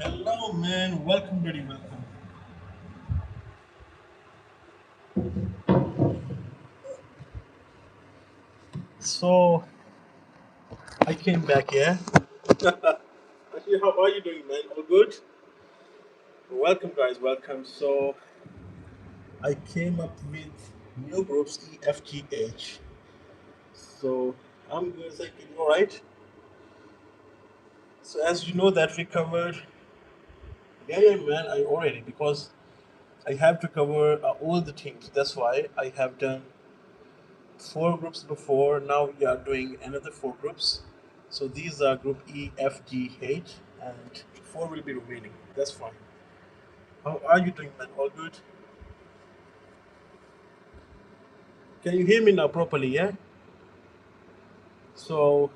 Hello, man. Welcome, very welcome. So I came back here. Actually, how are you doing, man? All good? Welcome, guys. Welcome. So I came up with new groups E, F, G, H. So I'm good. Thank you. All right. So as you know that we covered, yeah, man. I already because I have to cover all the teams. That's why I have done four groups before. Now we are doing another four groups. So these are group E, F, G, H, and four will be remaining. That's fine. How are you doing, man? All good? Can you hear me now properly? Yeah. So,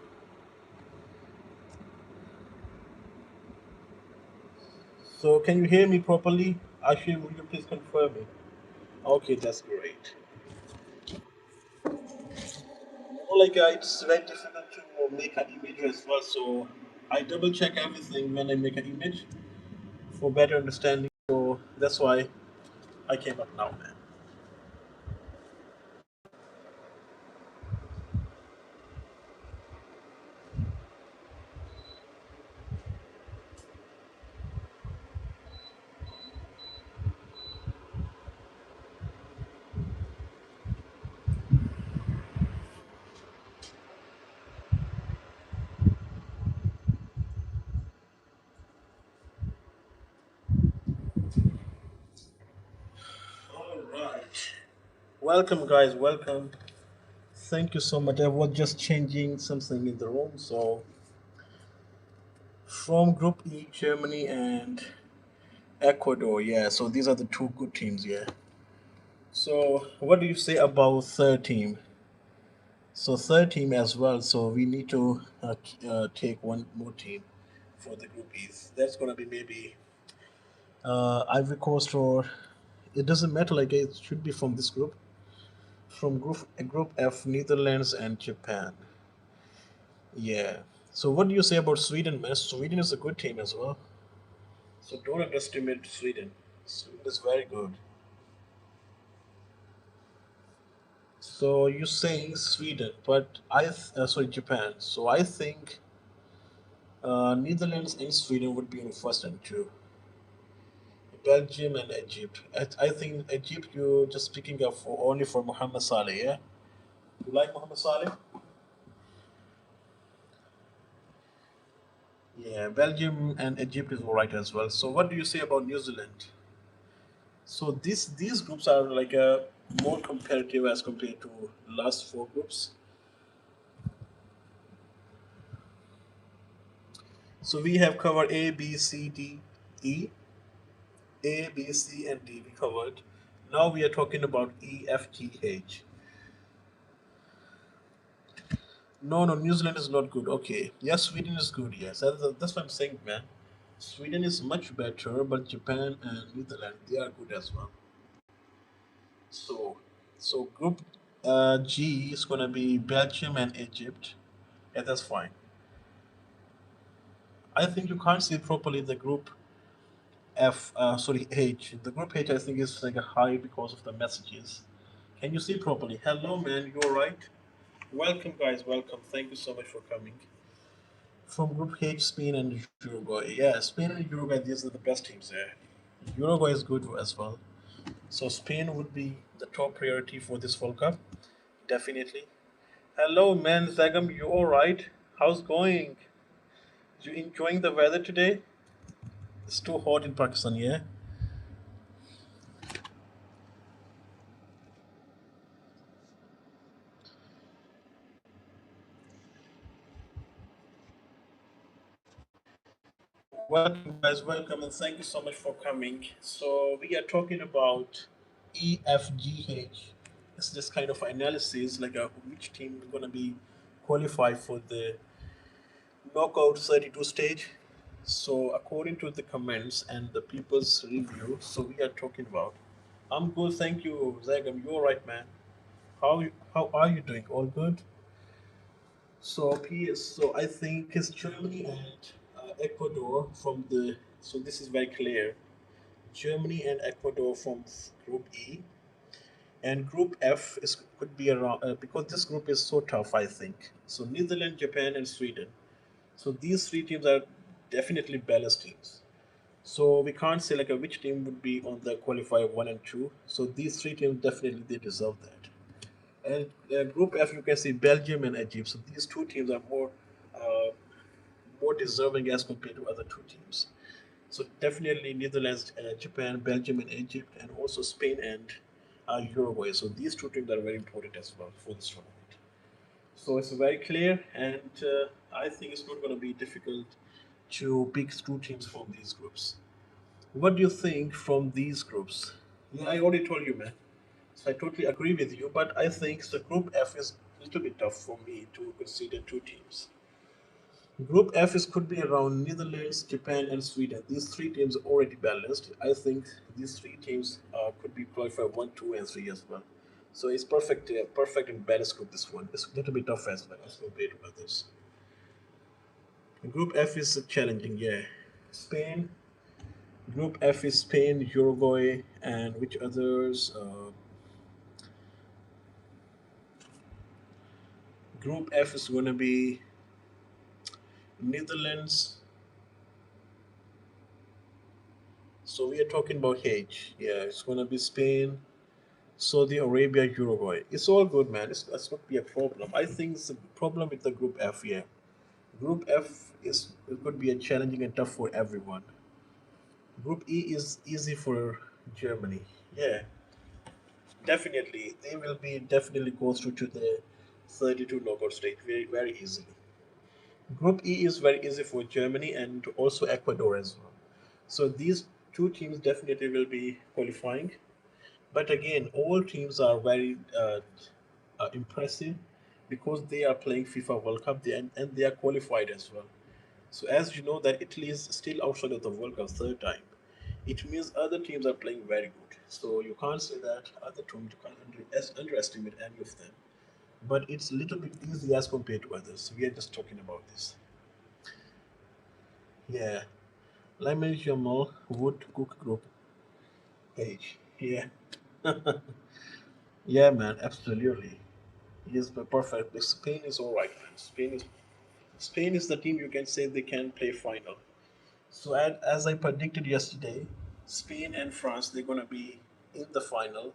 so can you hear me properly? Actually, will you please confirm it? Okay, that's great. It's very difficult to make an image as well. So I double check everything when I make an image for better understanding. So that's why I came up now, man. All right. Welcome, guys. Welcome. Thank you so much. I was just changing something in the room. So, from Group E, Germany and Ecuador. Yeah, so these are the two good teams. Yeah. So, what do you say about third team? So, third team as well. So, we need to take one more team for the Group E's. That's going to be maybe Ivory Coast or it doesn't matter. Like, it should be from this group. From Group F, Netherlands and Japan. Yeah. So what do you say about Sweden, man? Sweden is a good team as well. So don't underestimate Sweden. Sweden is very good. So you're saying Sweden, but sorry Japan. So I think Netherlands and Sweden would be in first and two. Belgium and Egypt. I think Egypt. You're just speaking of only for Mohamed Salah, yeah. You like Mohamed Salah? Yeah, Belgium and Egypt is alright as well. So what do you say about New Zealand? So these groups are like a more competitive as compared to last four groups. So we have covered A, B, C, D, E. A, B, C, and D we covered. Now we are talking about E, F, G, H. No, no, New Zealand is not good. Okay, yes, Sweden is good. Yes, that's what I'm saying, man. Sweden is much better, but Japan and Netherlands they are good as well. So, so group G is gonna be Belgium and Egypt. Yeah, that's fine. I think you can't see properly the group sorry, H. The group H, I think, is like a high because of the messages. Can you see properly? Hello, man. You alright? Welcome, guys. Welcome. Thank you so much for coming. From Group H, Spain and Uruguay. Yeah, Spain and Uruguay, these are the best teams there. Uruguay is good as well. So Spain would be the top priority for this World Cup. Definitely. Hello, man. Zagam, you alright? How's going? You enjoying the weather today? It's too hot in Pakistan, yeah? Welcome, guys. Welcome, and thank you so much for coming. So we are talking about EFGH. It's this kind of analysis, like which team is gonna be qualified for the knockout 32 stage. So according to the comments and the people's review, so we are talking about. I'm good, thank you, Zagam. You're right, man. How are you doing? All good? So I think it's Germany and Ecuador from the So this is very clear. Germany and Ecuador from Group E, and Group F is could be around because this group is so tough. I think so. Netherlands, Japan, and Sweden. So these three teams are definitely balanced teams. So we can't say like which team would be on the qualifier one and two. So these three teams definitely they deserve that. And Group F, you can see Belgium and Egypt. So these two teams are uh, more deserving as compared to other two teams. So definitely Netherlands, Japan, Belgium, and Egypt, and also Spain and Uruguay. So these two teams are very important as well for this tournament. So it's very clear, and I think it's not going to be difficult to pick two teams from these groups. What do you think from these groups? Yeah, I already told you, man. So I totally agree with you, but I think the Group F is a little bit tough for me to consider two teams. Group F is could be around Netherlands, Japan, and Sweden. These three teams are already balanced. I think these three teams could be qualified one, two, and three as well. So it's perfect, perfect and balanced group. This one it's a little bit tough as well as compared to others. Group F is challenging, yeah. Spain. Group F is Spain, Uruguay, and which others? Group F is going to be Netherlands. So we are talking about H. Yeah, it's going to be Spain, Saudi Arabia, Uruguay. It's all good, man. That's not be a problem. I think it's a problem with the Group F. Yeah, Group F is it could be a challenging and tough for everyone. Group E is easy for Germany. Yeah, definitely they will be definitely go through to the 32 knockout stage very easily. Group E is very easy for Germany and also Ecuador as well. So these two teams definitely will be qualifying. But again, all teams are very impressive because they are playing FIFA World Cup and they are qualified as well. So as you know that Italy is still outside of the World Cup third time, it means other teams are playing very good. So you can't say that other teams you can't underestimate any of them. But it's a little bit easy as compared to others. We are just talking about this. Yeah, Lamine Yamal would cook group page. Yeah, yeah, man, absolutely. He is perfect. Spain is all right, man. Spain is the team you can say they can play final. So as I predicted yesterday, Spain and France they're gonna be in the final,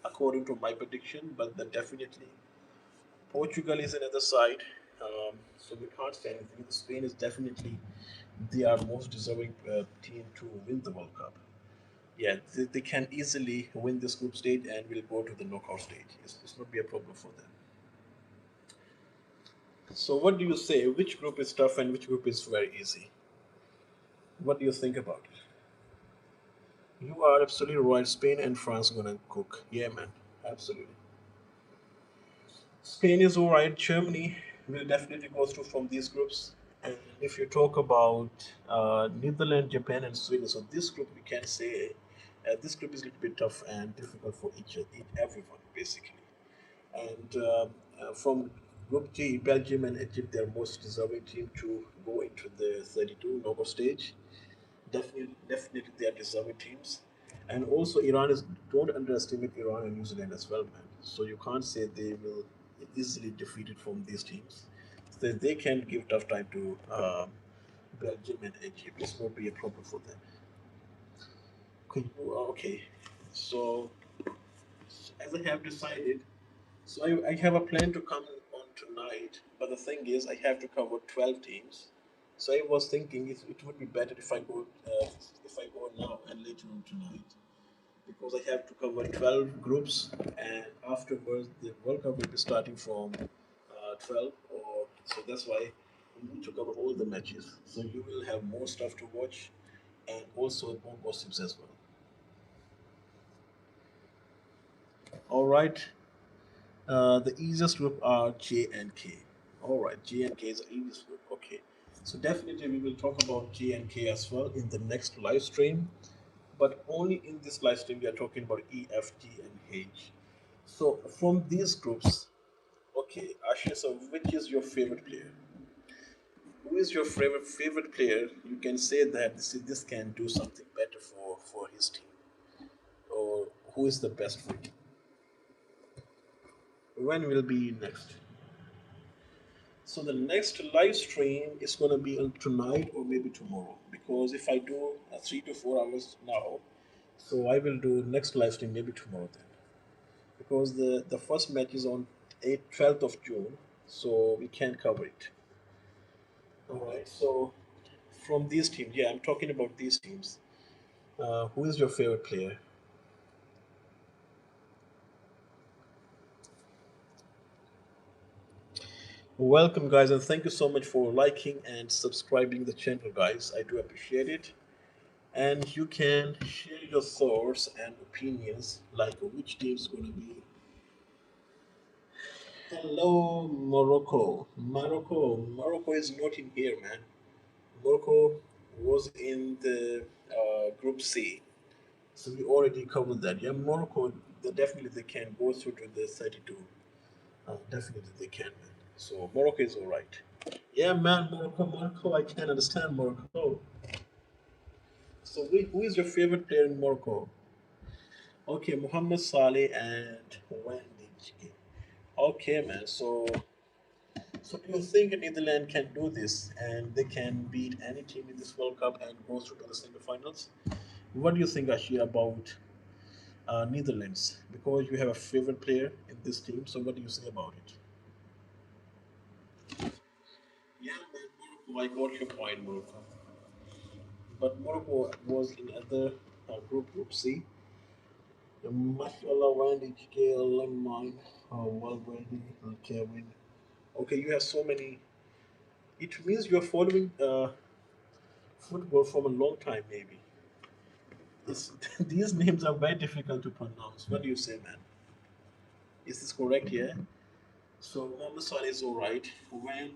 according to my prediction. But then definitely Portugal is another side. So we can't say anything. Spain is definitely they are most deserving team to win the World Cup. Yeah, they can easily win this group stage and will go to the knockout stage. It's not be a problem for them. So what do you say? Which group is tough and which group is very easy? What do you think about it? You are absolutely right. Spain and France are gonna cook. Yeah, man, absolutely. Spain is all right. Germany will definitely go through from these groups. And if you talk about Netherlands, Japan, and Sweden, so this group we can say this group is a little bit tough and difficult for everyone basically. And from Group G, Belgium and Egypt, they're most deserving team to go into the 32 knockout stage. Definitely, they are deserving teams. And also, Iran is don't underestimate Iran and New Zealand as well, man. So you can't say they will easily defeated from these teams. So they can give tough time to Belgium and Egypt. This won't be a problem for them. Okay. So as I have decided, so I have a plan to come on tonight, but the thing is, I have to cover 12 teams. So I was thinking it would be better if I go now and later on tonight, because I have to cover 12 groups, and afterwards the World Cup will be starting from 12. Or so that's why we need to cover all the matches. So you will have more stuff to watch, and also more gossips as well. All right. The easiest group are J and K. All right, J and K is the easiest group. Okay, so definitely we will talk about J and K as well in the next live stream. But only in this live stream we are talking about E, F, G, and H. So from these groups, okay, Ashish, so which is your favorite player? Who is your favorite player? You can say that this can do something better for his team, or who is the best for you? When will be next? So the next live stream is gonna be on tonight or maybe tomorrow. Because if I do 3 to 4 hours now, so I will do next live stream maybe tomorrow then. Because the first match is on 12th of June, so we can't cover it. All right. So from these teams, yeah, I'm talking about these teams. Who is your favorite player? Welcome, guys, and thank you so much for liking and subscribing the channel, guys. I do appreciate it. And you can share your thoughts and opinions, like which team is going to be. Hello, Morocco. Morocco is not in here, man. Morocco was in the Group C, so we already covered that. Yeah, Morocco, definitely they can go through to the 32. Definitely they can, man. So Morocco is all right. Yeah, man, Morocco. I can understand Morocco. So who is your favorite player in Morocco? Okay, Mohamed Salah and Wendy. Okay, man. So do you think Netherlands can do this and they can beat any team in this World Cup and go through to the semifinals? What do you think, Ashi, about Netherlands? Because you have a favorite player in this team, so what do you say about it? Yeah, man, Morocco, I got your point, Morocco. But Morocco was in other group C. Mashallah, Wendy, Lamine, Valverde, Kevin. Okay, you have so many. It means you're following football from a long time, maybe. These names are very difficult to pronounce. What do you say, man? Is this correct here? So Mohammed Salah is alright. When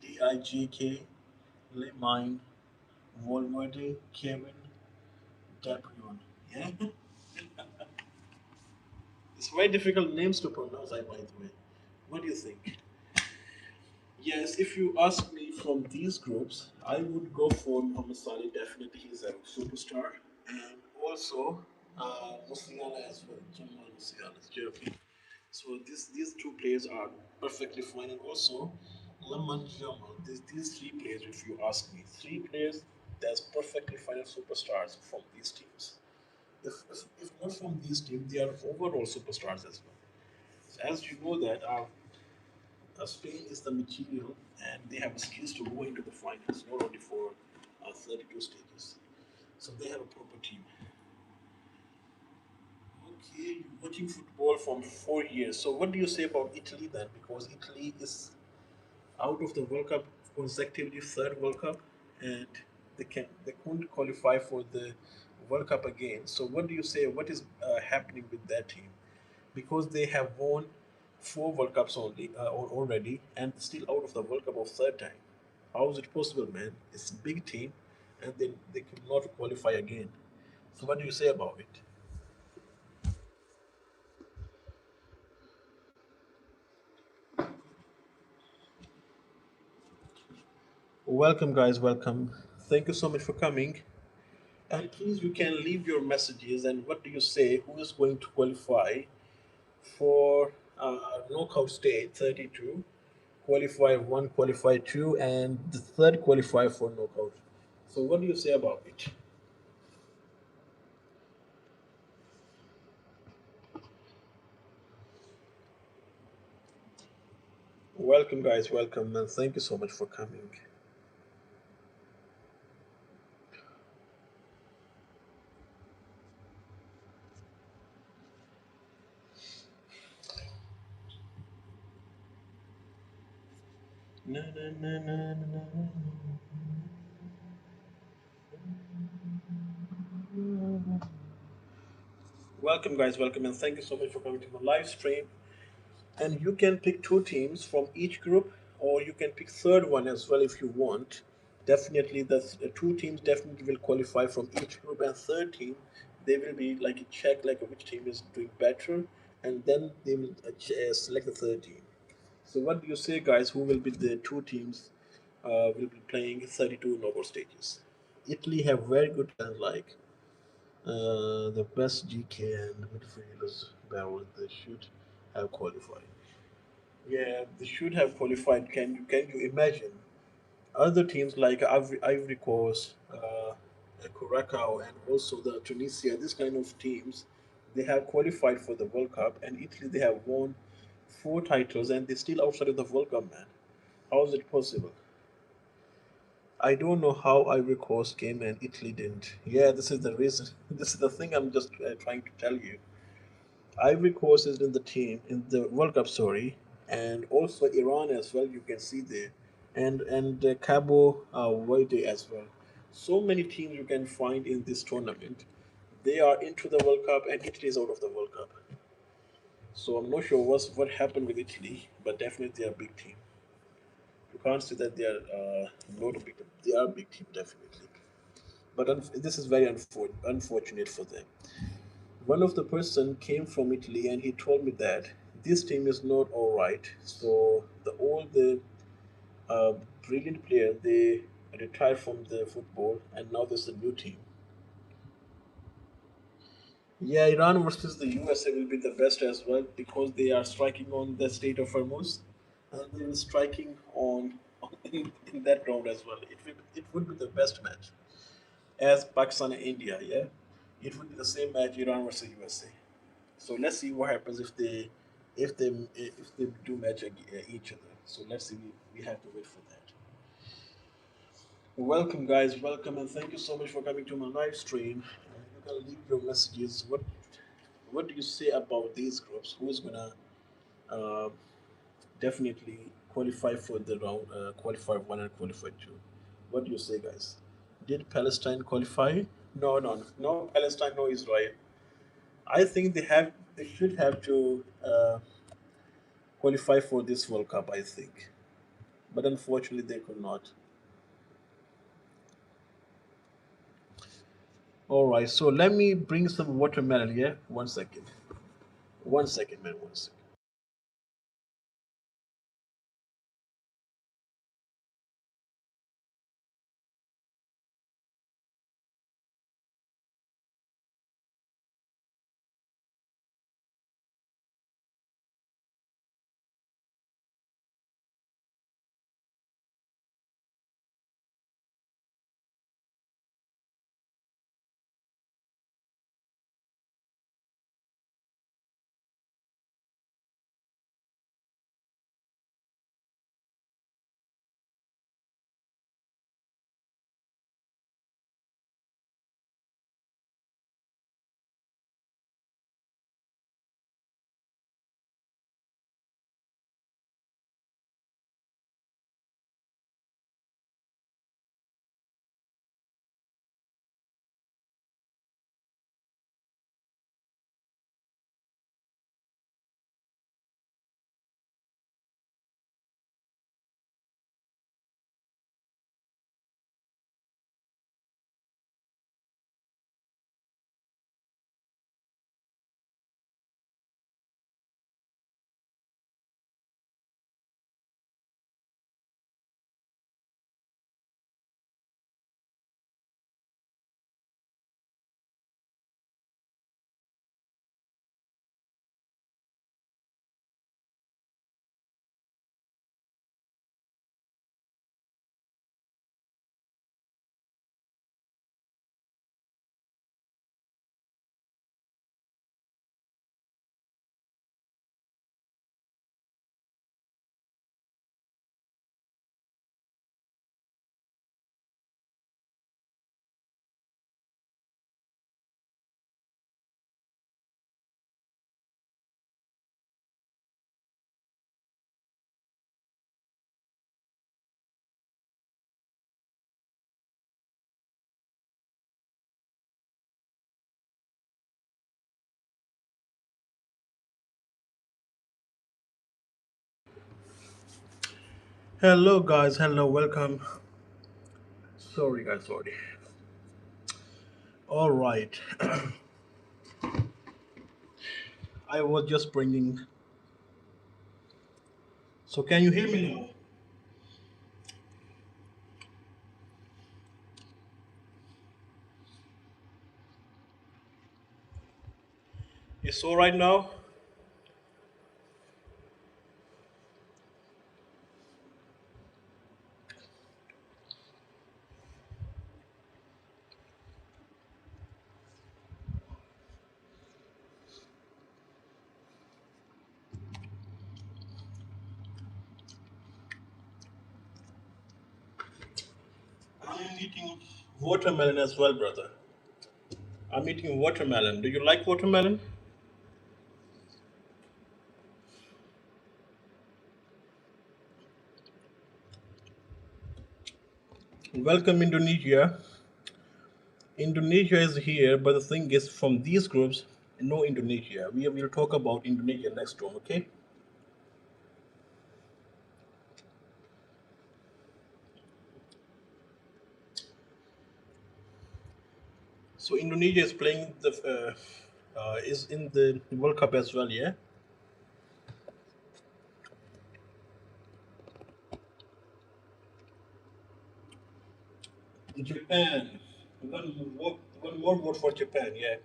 Dig, Lemine, Valverde, Kevin, De Bruyne. Yeah, it's very difficult names to pronounce. I by the way. What do you think? Yes, if you ask me from these groups, I would go for Mohamed Salah. Definitely, he's a superstar, and also Musiala as well. Jamal Musiala is German. So these two players are perfectly fine, and also Lamine Yamal. These three players, if you ask me, three players that's perfectly fine and superstars from these teams. If not from these teams, they are overall superstars as well. As you know that Spain is the material, and they have skills to go into the finals, not only for 32 stages. So they have a proper team. Okay, you're watching football from 4 years. So what do you say about Italy then? Because Italy is out of the World Cup consecutively third World Cup, and they couldn't qualify for the World Cup again. So what do you say? What is happening with that team? Because they have won four World Cups only already, and still out of the World Cup of third time. How is it possible, man? It's a big team, and they could not qualify again. So what do you say about it? Welcome, guys. Welcome. Thank you so much for coming. And please, you can leave your messages. And what do you say? Who is going to qualify for knockout stage 32? Qualify one, qualify two, and the third qualify for knockout. So, what do you say about it? Welcome, guys. Welcome, and thank you so much for coming. Na, na, na, na, na, na. Welcome, guys. Welcome, and thank you so much for coming to the live stream. And you can pick two teams from each group, or you can pick third one as well if you want. Definitely, the two teams definitely will qualify from each group, and third team they will be like a check like which team is doing better, and then they will select the third team. So what do you say, guys? Who will be the two teams will be playing 32 knockout stages. Italy have very good talent like the best GK and midfielders barrel. They should have qualified. Yeah, they should have qualified. Can you imagine other teams like Ivory Coast, Curaçao, and also the Tunisia? This kind of teams, they have qualified for the World Cup, and Italy they have won four titles, and they're still outside of the World Cup, man. How is it possible? I don't know how Ivory Coast came and Italy didn't. Yeah, this is the reason. This is the thing I'm just trying to tell you. Ivory Coast is in the team in the World Cup, sorry, and also Iran as well. You can see there, and Cabo Verde as well. So many teams you can find in this tournament. They are into the World Cup, and Italy is out of the World Cup. So I'm not sure what happened with Italy, but definitely they are a big team. You can't say that they are not a big team. They are a big team, definitely. But this is very unfortunate for them. One of the person came from Italy and he told me that this team is not all right. So all the uh, brilliant players they retired from the football and now there's a new team. Yeah, Iran versus the USA will be the best as well because they are striking on the state of Hormuz and they will striking on in that round as well. It would be the best match as Pakistan and India. Yeah, it would be the same match Iran versus USA. So let's see what happens if they do match each other. So let's see. We have to wait for that. Welcome, guys. Welcome, and thank you so much for coming to my live stream. You can leave your messages. What do you say about these groups? Who is gonna uh, definitely qualify for the round, qualify one and qualify two? What do you say, guys? Did Palestine qualify? No, no, no. No Palestine, no Israel. I think they should have to qualify for this World Cup, I think. But unfortunately, they could not. All right, so let me bring some watermelon here. 1 second. 1 second, man. 1 second. Hello, guys. Hello, welcome. Sorry, guys. Sorry. All right. I was just bringing. So, can you hear me now? It's all right now. I'm eating watermelon as well, brother. I'm eating watermelon. Do you like watermelon? Welcome, Indonesia. Indonesia is here, but the thing is, from these groups, no Indonesia. We will talk about Indonesia next time, okay? So Indonesia is playing is in the World Cup as well, yeah. Japan, one more vote for Japan, yeah.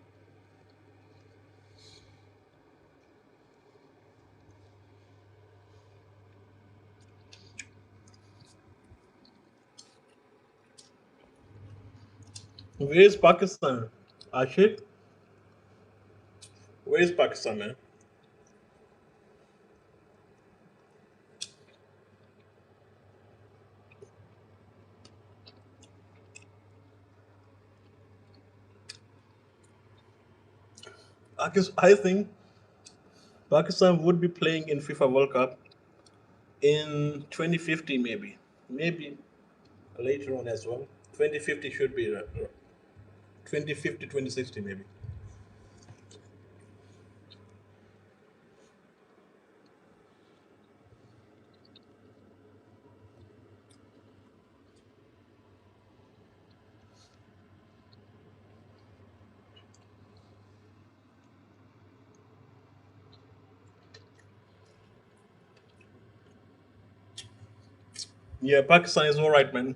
Where is Pakistan? Ashik, where is Pakistan, man? I think Pakistan would be playing in FIFA World Cup in 2050, maybe later on as well. 2050 should be 2050, 2060, maybe. Yeah, Pakistan is all right, man.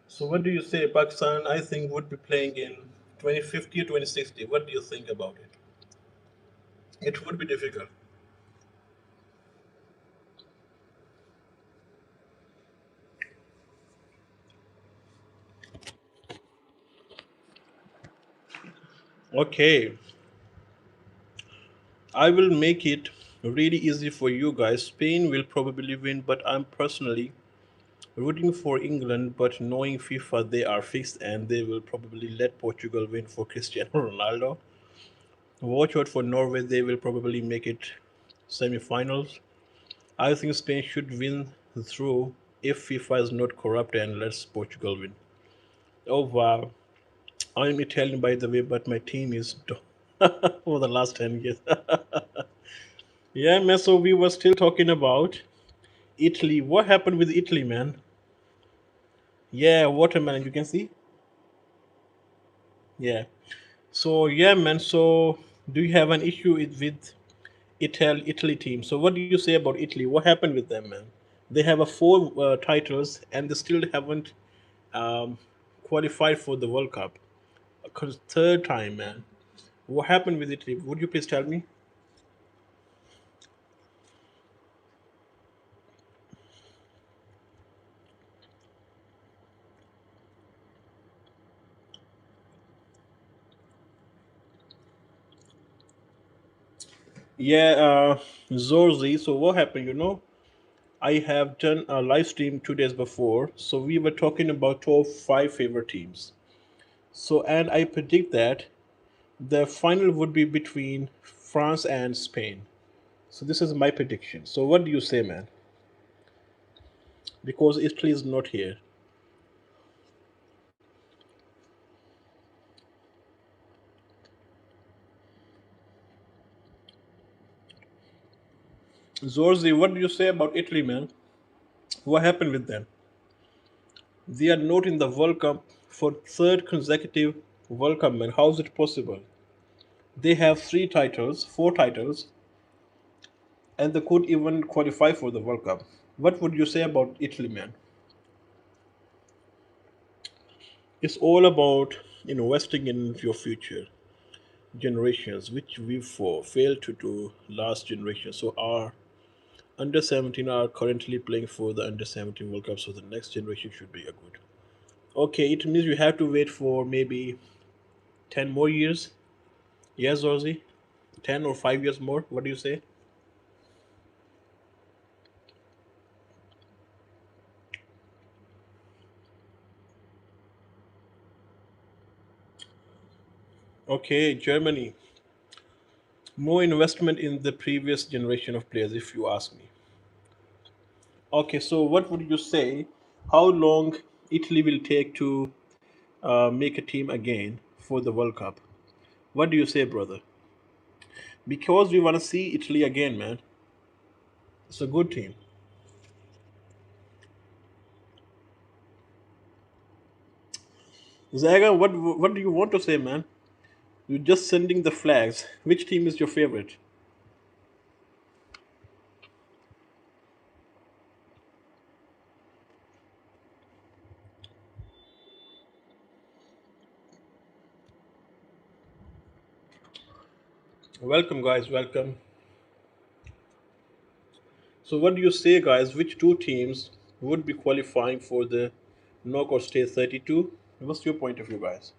So what do you say? Pakistan, I think, would be playing in 2050 or 2060. What do you think about it? It would be difficult. Okay, I will make it really easy for you guys. Spain will probably win, but I'm personally rooting for England. But knowing FIFA, they are fixed and they will probably let Portugal win for Cristiano Ronaldo. Watch out for Norway, they will probably make it semi-finals. I think Spain should win through if FIFA is not corrupt and lets Portugal win. Oh wow. I'm Italian by the way, but my team is for the last 10 years. Yeah, man. So we were still talking about Italy. What happened with Italy, man? Yeah, watermelon. You can see. Yeah. So yeah, man. So do you have an issue with Italy team? So what do you say about Italy? What happened with them, man? They have a four titles and they still haven't um, qualified for the World Cup. Cause third time, man. What happened with Italy? Would you please tell me? Yeah, Zorzi. So what happened? I have done a live stream 2 days before. So we were talking about top five favorite teams. So and I predict that the final would be between France and Spain. So this is my prediction. So what do you say, man? Because Italy is not here. Zorzi, what do you say about Italy, man? What happened with them? They are not in the World Cup for third consecutive World Cup, man. How is it possible? They have three titles, four titles, and they could even qualify for the World Cup. What would you say about Italy, man? It's all about investing in your future. generations, which we failed to do last generation. So our under 17 are currently playing for the under 17 World Cup, so the next generation should be a good. Okay, it means we have to wait for maybe 10 more years. Yes, Ozzy? 10 or 5 years more? What do you say? Okay, Germany. More investment in the previous generation of players, if you ask me. Okay, so what would you say? How long Italy will take to make a team again for the World Cup? What do you say, brother? Because we want to see Italy again, man. It's a good team. Zaga, what do you want to say, man? You're just sending the flags. Which team is your favorite? Welcome, guys. Welcome. So, what do you say, guys? Which two teams would be qualifying for the knockout stage 32? What's your point of view, guys?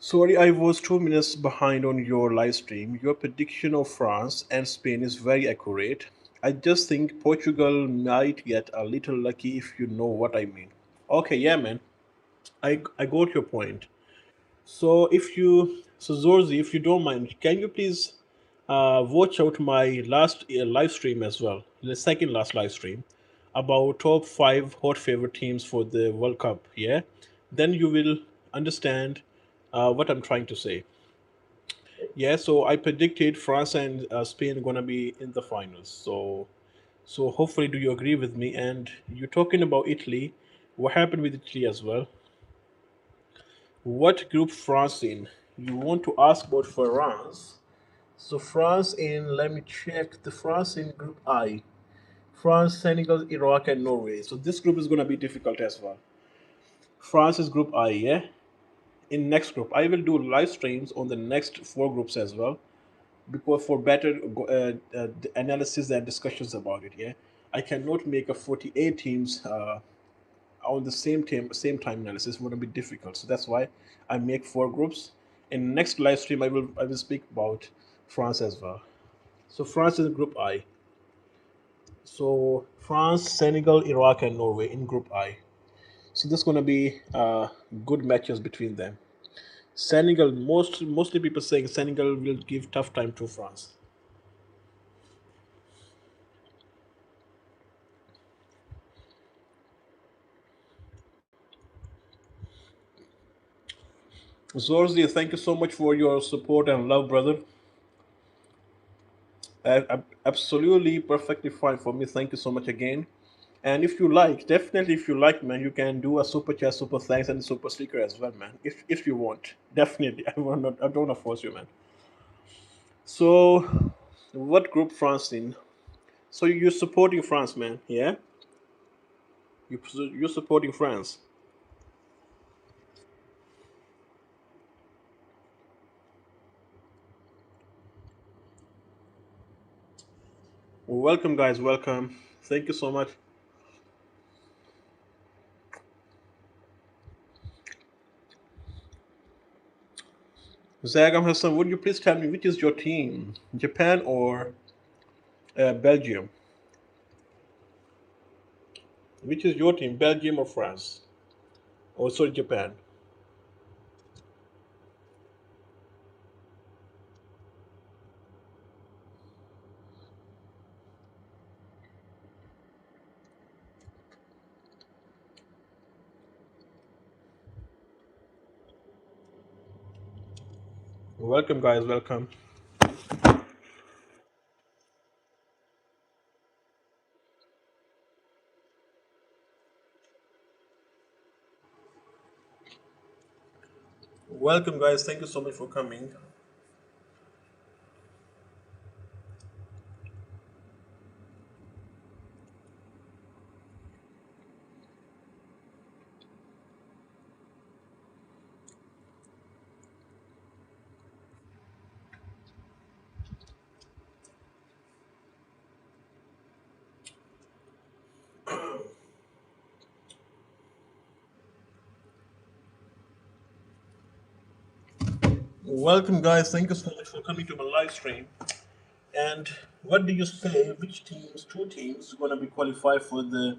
Sorry, I was 2 minutes behind on your live stream. Your prediction of France and Spain is very accurate. I just think Portugal might get a little lucky if you know what I mean. Okay, yeah, man. I got your point. So Zorzi, if you don't mind, can you please watch out my last live stream as well, the second last live stream, about top five hot favorite teams for the World Cup. Yeah, then you will understand what I'm trying to say. Yeah, so I predicted France and Spain are gonna be in the finals. So hopefully, do you agree with me? And you're talking about Italy. What happened with Italy as well? What group France in? You want to ask about France? So France in, let me check, the France in Group I. France, Senegal, Iraq, and Norway. So this group is going to be difficult as well. France is Group I, yeah? In next group, I will do live streams on the next four groups as well, because for better analysis and discussions about it, yeah? I cannot make a 48 teams on the same time analysis would be difficult. So that's why I make four groups. In next live stream, I will speak about France as well. So France is in Group I. So France, Senegal, Iraq, and Norway in Group I. So there's going to be good matches between them. Senegal, mostly people saying Senegal will give tough time to France. Zorzi, thank you so much for your support and love, brother. Absolutely perfectly fine for me. Thank you so much again. And if you like, definitely if you like, man, you can do a super chat, super thanks, and super sticker as well, man. If you want, definitely. I don't want to force you, man. So, what group France in? So you're supporting France, man? Yeah, you're supporting France. Welcome, guys. Welcome. Thank you so much. Zagam Hassan, would you please tell me which is your team, Japan or Belgium? Which is your team, Belgium or France? Or sorry, Japan. Welcome, guys. Welcome. Welcome, guys. Thank you so much for coming. Welcome, guys. Thank you so much for coming to my live stream. And what do you say? Which teams, two teams, going to be qualified for the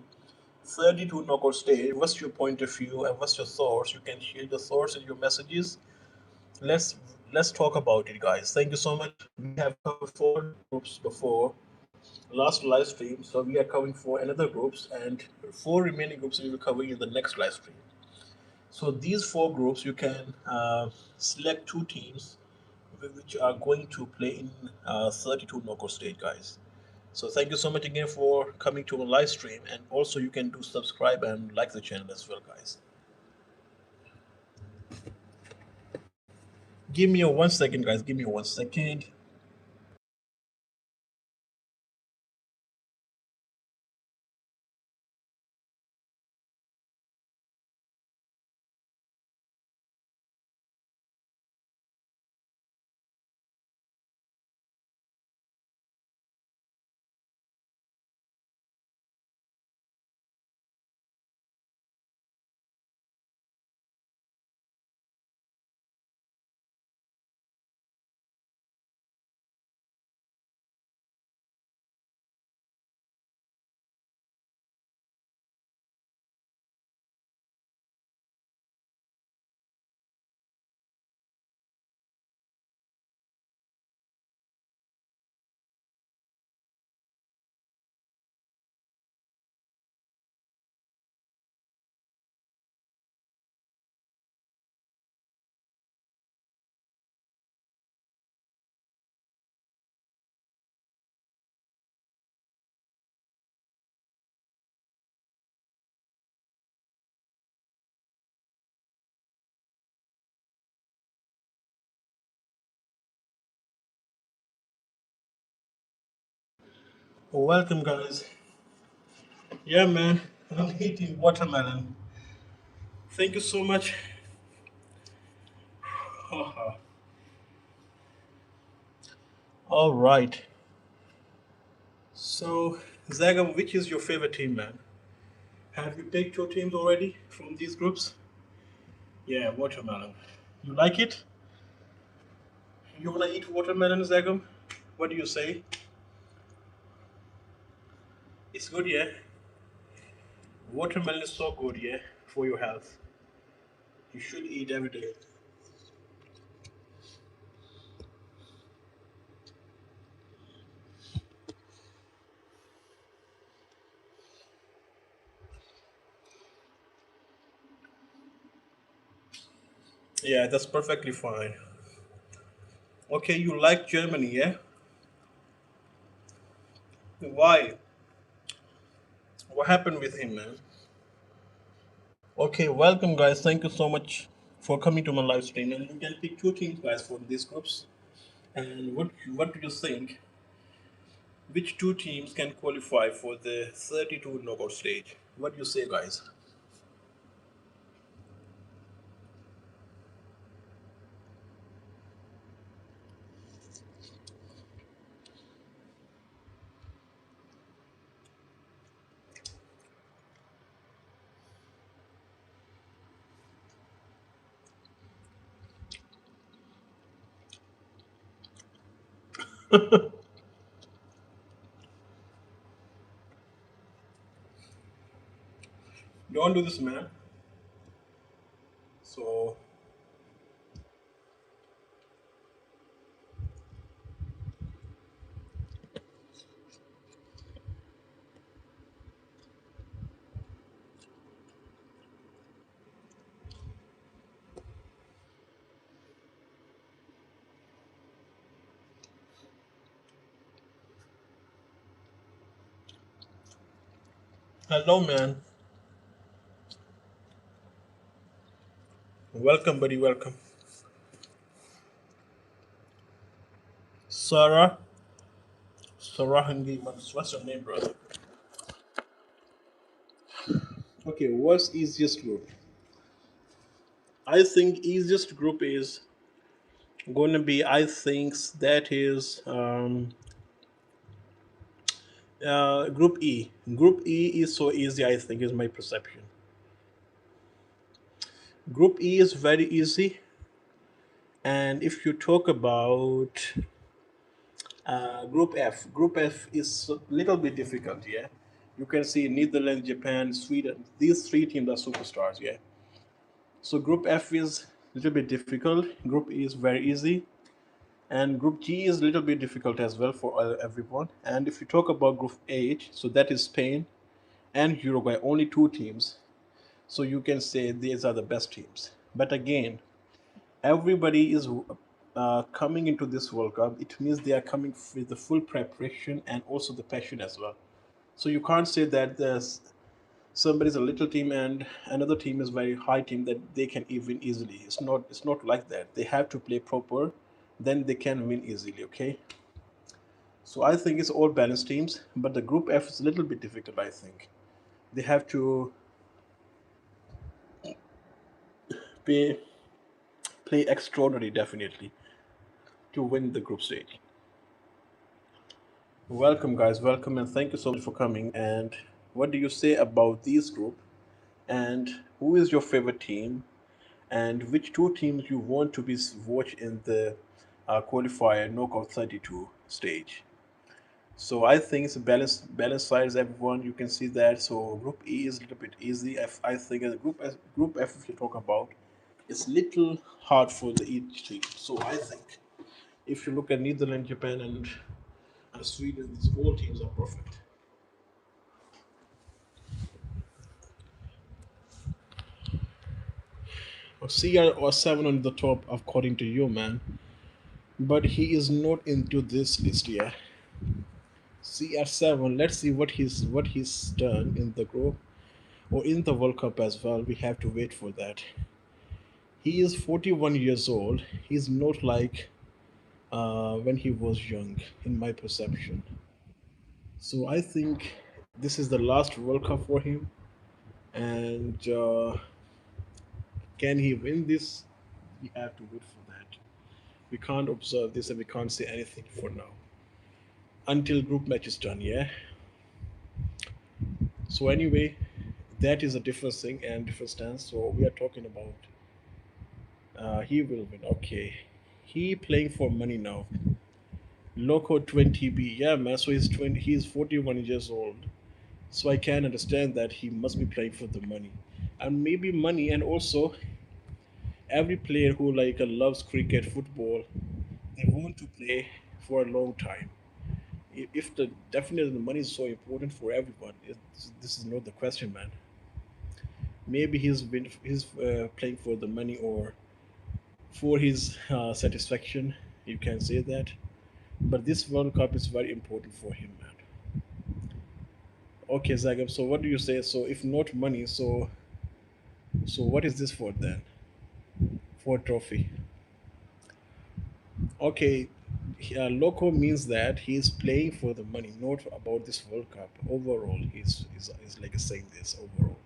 32 knockout stage? What's your point of view and what's your thoughts? You can share your thoughts and your messages. Let's talk about it, guys. Thank you so much. We have covered four groups before last live stream, so we are covering four another groups, and four remaining groups we will cover in the next live stream. So these four groups, you can select two teams which are going to play in 32 knockout stage, guys. So thank you so much again for coming to a live stream, and also you can do subscribe and like the channel as well, guys. Give me a 1 second, guys. Give me a 1 second. Welcome, guys. Yeah, man. I'm eating watermelon. Thank you so much. All right. So, Zagam, which is your favorite team, man? Have you picked your teams already from these groups? Yeah, watermelon. You like it? You wanna eat watermelon, Zagam? What do you say? It's good, yeah. Watermelon is so good, yeah, for your health. You should eat every day. Yeah, that's perfectly fine. Okay, you like Germany, yeah? Why? What happened with him, man? Okay, welcome, guys. Thank you so much for coming to my live stream. And you can pick two teams, guys, for these groups. And what do you think? Which two teams can qualify for the 32 knockout stage? What do you say, guys? Don't do this, man. So, hello, man. Welcome, buddy. Welcome. Sarah. Sarah Hangi. What's your name, brother? Okay, what's easiest group? I think easiest group is going to be, I think that is Group E. Group E is so easy, I think, is my perception. Group E is very easy, And if you talk about Group F is a little bit difficult, yeah. You can see Netherlands, Japan, Sweden. These three teams are superstars, yeah. So Group F is a little bit difficult. Group E is very easy, and Group G is a little bit difficult as well for everyone. And if you talk about Group H, so that is Spain and Uruguay, only two teams. So you can say these are the best teams. But again, everybody is coming into this World Cup. It means they are coming with the full preparation and also the passion as well. So you can't say that there's somebody's a little team and another team is very high team that they can even easily. It's not like that. They have to play proper, then they can win easily. Okay. So I think it's all balanced teams, but the Group F is a little bit difficult. I think they have to play play extraordinary definitely to win the group stage. Welcome, guys. Welcome, and thank you so much for coming. And what do you say about these group? And who is your favorite team? And which two teams you want to be watched in the qualifier knockout 32 stage? So I think it's a balanced size. Everyone, you can see that. So Group E is a little bit easy. I think Group F, if you talk about, it's little hard for the each team. So I think if you look at Netherlands, Japan, and Sweden, these all teams are perfect. CR or 7 on the top according to you, man. But he is not into this list, yeah. CR7. Let's see what he's done in the group or in the World Cup as well. We have to wait for that. He is 41 years old. He's not like when he was young, in my perception. So I think this is the last World Cup for him. And can he win this? We have to wait for that. We can't observe this and we can't say anything for now until group match is done. Yeah. So anyway, that is a different thing and different stance. So we are talking about he will win. Okay, he playing for money now. Loco 20B. Yeah, man. So he's 20. He's 41 years old. So I can understand that he must be playing for the money, and maybe money, and also every player who like loves cricket, football, they want to play for a long time. If the definitely the money is so important for everyone, this is not the question, man. Maybe he's playing for the money or for his satisfaction. You can say that, but this World Cup is very important for him, man. Okay, Zagab. So what do you say? So if not money, so what is this for then? For trophy? Okay, loco means that he's playing for the money, not about this World Cup. Overall, he's like saying this overall.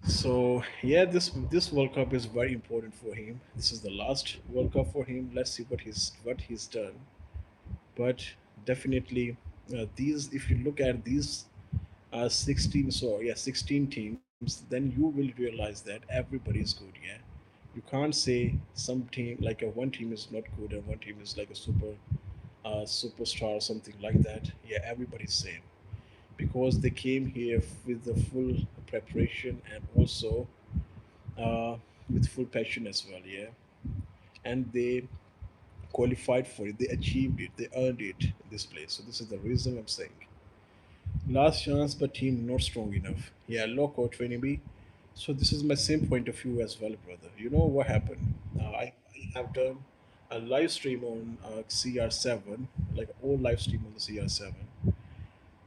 So yeah, this World Cup is very important for him. This is the last World Cup for him. Let's see what he's done. But definitely, these if you look at these 16, so yeah, 16 teams, then you will realize that everybody is good. Yeah, you can't say some team like a one team is not good and one team is like a superstar or something like that. Yeah, everybody's same because they came here with the full preparation and also uh, with full passion as well. Yeah, and they qualified for it. They achieved it. They earned it in this place. So this is the reason I'm saying. Last chance, but team not strong enough. Yeah, loco 20B. So this is my same point of view as well, brother. You know what happened? I have done a live stream on CR7, like all live stream on the CR7.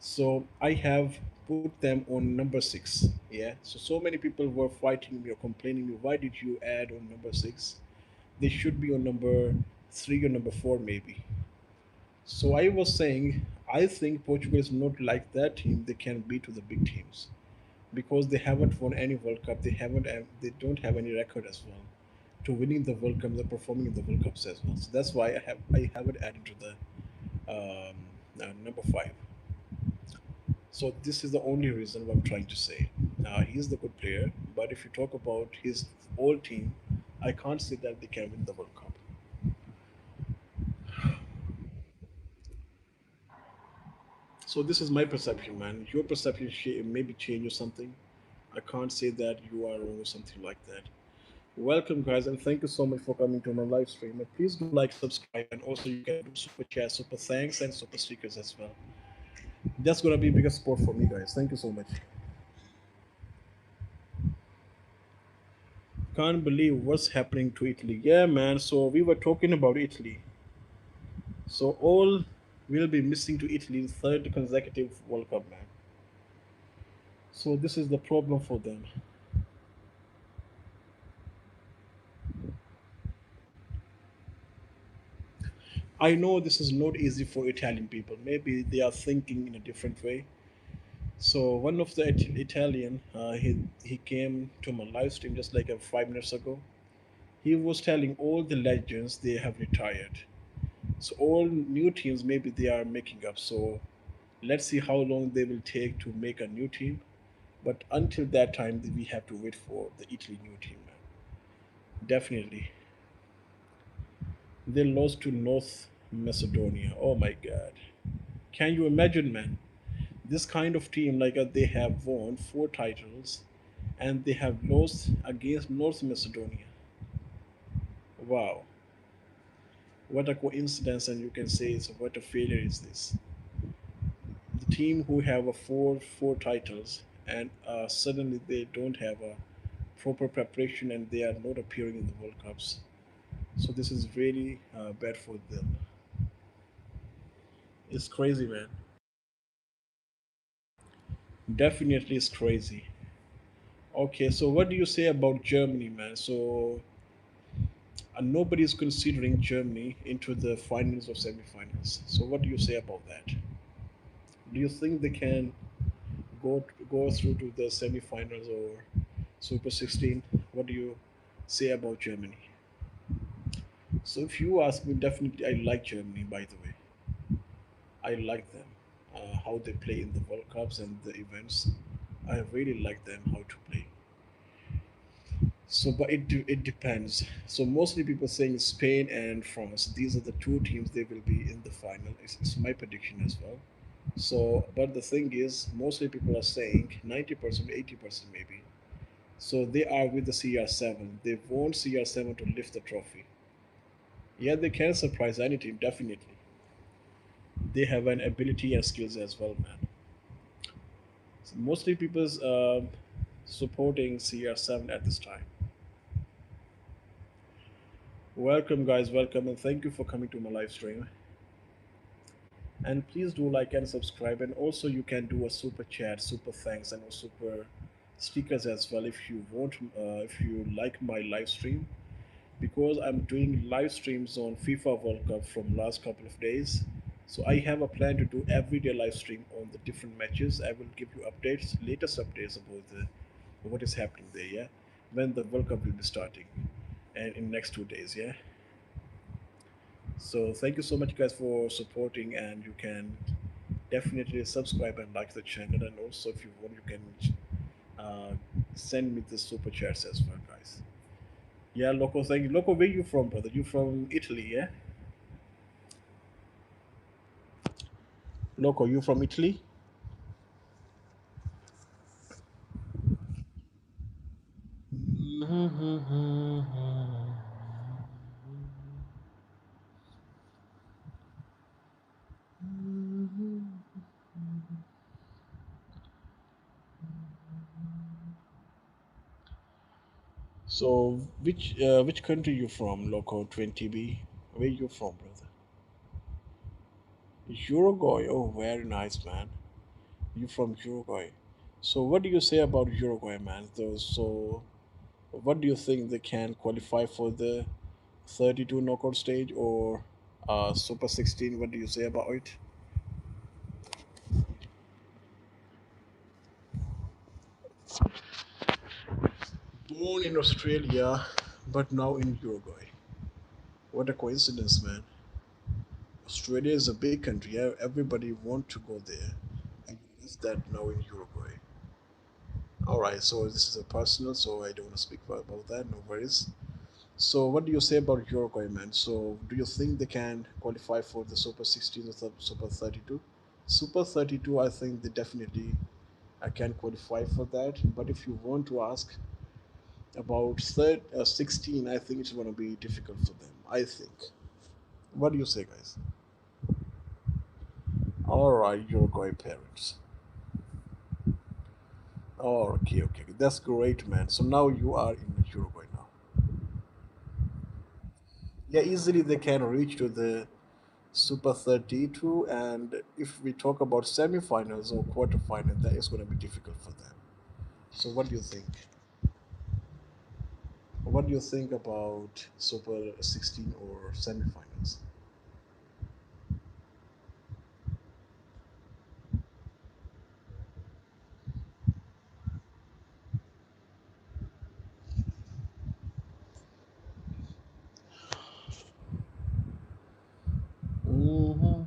So I have put them on number six. Yeah. So many people were fighting me or complaining me. Why did you add on number six? They should be on number three or number four maybe. So I was saying, I think Portugal is not like that team they can beat to the big teams because they haven't won any World Cup. They don't have any record as well to winning the World Cup. They're performing in the World Cups as well. So that's why I haven't added to the number five. So this is the only reason what I'm trying to say. He's the good player, but if you talk about his whole team, I can't say that they can win the World Cup. So this is my perception, man. Your perception maybe change or something. I can't say that you are wrong or something like that. Welcome, guys, and thank you so much for coming to my live stream. And please do like, subscribe, and also you can do super chat, super thanks, and super stickers as well. That's gonna be bigger support for me, guys. Thank you so much. Can't believe what's happening to Italy. Yeah, man. So we were talking about Italy. So all will be missing to Italy's third consecutive World Cup, man. So this is the problem for them. I know this is not easy for Italian people. Maybe they are thinking in a different way. So one of the Italian, he came to my live stream just like 5 minutes ago. He was telling all the legends they have retired. So all new teams maybe they are making up. So let's see how long they will take to make a new team. But until that time, we have to wait for the Italy new team, man. Definitely. They lost to North Macedonia. Oh my God. Can you imagine, man? This kind of team, like they have won 4 titles and they have lost against North Macedonia. Wow. What a coincidence, and you can say it's what a failure is this. The team who have a four titles and suddenly they don't have a proper preparation and they are not appearing in the World Cups. So this is really bad for them. It's crazy, man. Definitely, it's crazy. Okay, so what do you say about Germany, man? So nobody is considering Germany into the finals or semifinals. So what do you say about that? Do you think they can go through to the semifinals or Super 16? What do you say about Germany? So if you ask me, definitely I like Germany. By the way, I like them. How they play in the World Cups and the events. I really like them how to play. So, but it depends. So mostly people saying Spain and France. These are the two teams they will be in the final. It's my prediction as well. So, but the thing is, mostly people are saying 90%, 80% maybe. So they are with the CR7. They want CR7 to lift the trophy. Yeah, they can surprise any team, definitely. They have an ability and skills as well, man. So mostly people's supporting CR7 at this time. Welcome, guys. Welcome, and thank you for coming to my live stream. And please do like and subscribe. And also, you can do a super chat, super thanks, and a super stickers as well if you want. If you like my live stream, because I'm doing live streams on FIFA World Cup from last couple of days. So I have a plan to do everyday live stream on the different matches. I will give you updates, latest updates about the what is happening there. Yeah, when the World Cup will be starting, and in next 2 days. Yeah. So thank you so much, guys, for supporting, and you can definitely subscribe and like the channel. And also, if you want, you can send me the super chats as well, guys. Yeah, Loco, thank you. Loco, where you from, brother? You from Italy, yeah? Loco, you from Italy? So, which country you from, Loco 20B? Where you from, brother? Uruguay. Oh, very nice, man. You from Uruguay. So, what do you say about Uruguay, man? So, what do you think they can qualify for the 32 knockout stage or Super 16? What do you say about it? Born in Australia, but now in Uruguay. What a coincidence, man. Australia is a big country. Everybody want to go there. And is that now in Uruguay? All right, so this is a personal, so I don't want to speak about that. No worries. So, what do you say about Uruguay, man? So, do you think they can qualify for the Super 16 or Super 32? Super 32, I think they definitely can qualify for that. But if you want to ask about 16, I think it's going to be difficult for them. I think. What do you say, guys? All right, Uruguay parents. Oh, okay, okay. That's great, man. So now you are in Uruguay now. Yeah, easily they can reach to the Super 32. And if we talk about semifinals or quarterfinals, that is going to be difficult for them. So what do you think? What do you think about Super 16 or semifinals? Mhm.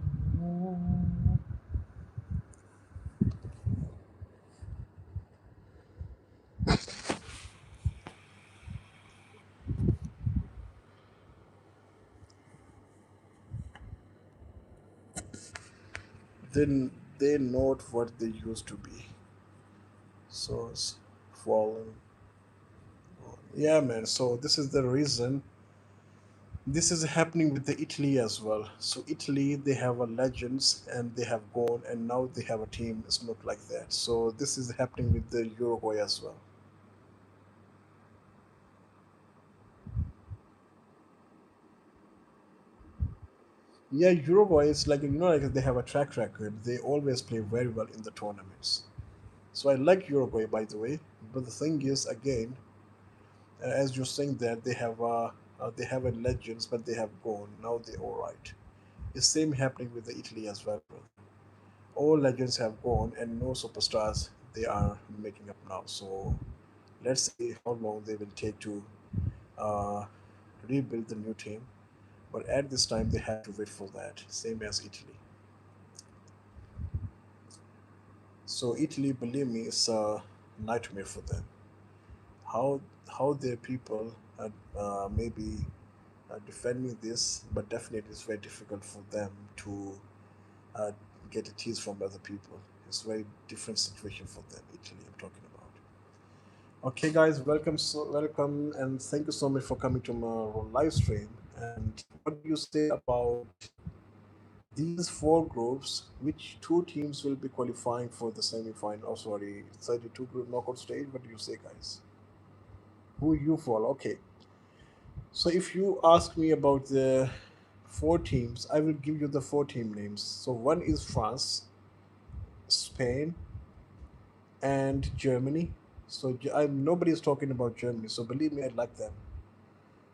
Then they're not what they used to be. So it's fallen. Yeah, man. So this is the reason. This is happening with the Italy as well. So Italy, they have a legends and they have gone, and now they have a team. It's not like that. So this is happening with the Uruguay as well. Yeah, Uruguay is like like they have a track record. They always play very well in the tournaments. So I like Uruguay, by the way. But the thing is, again, as you're saying that they have a legends, but they have gone. Now they're all right. The same happening with the Italy as well. All legends have gone, and no superstars they are making up now. So let's see how long they will take to uh, rebuild the new team. But at this time, they have to wait for that. Same as Italy. So Italy, believe me, is a nightmare for them. How how their people maybe defending this, but definitely it's very difficult for them to uh, get a tease from other people. It's a very different situation for them. Italy, I'm talking about. Okay, guys, welcome, and thank you so much for coming to my live stream. And what do you say about these four groups? Which two teams will be qualifying for the semi-final? Oh, sorry, 32 group knockout stage. What do you say, guys? Who you follow? Okay, so if you ask me about the four teams, I will give you the four team names. So one is France, Spain, and Germany. So nobody is talking about Germany. So believe me, I like them.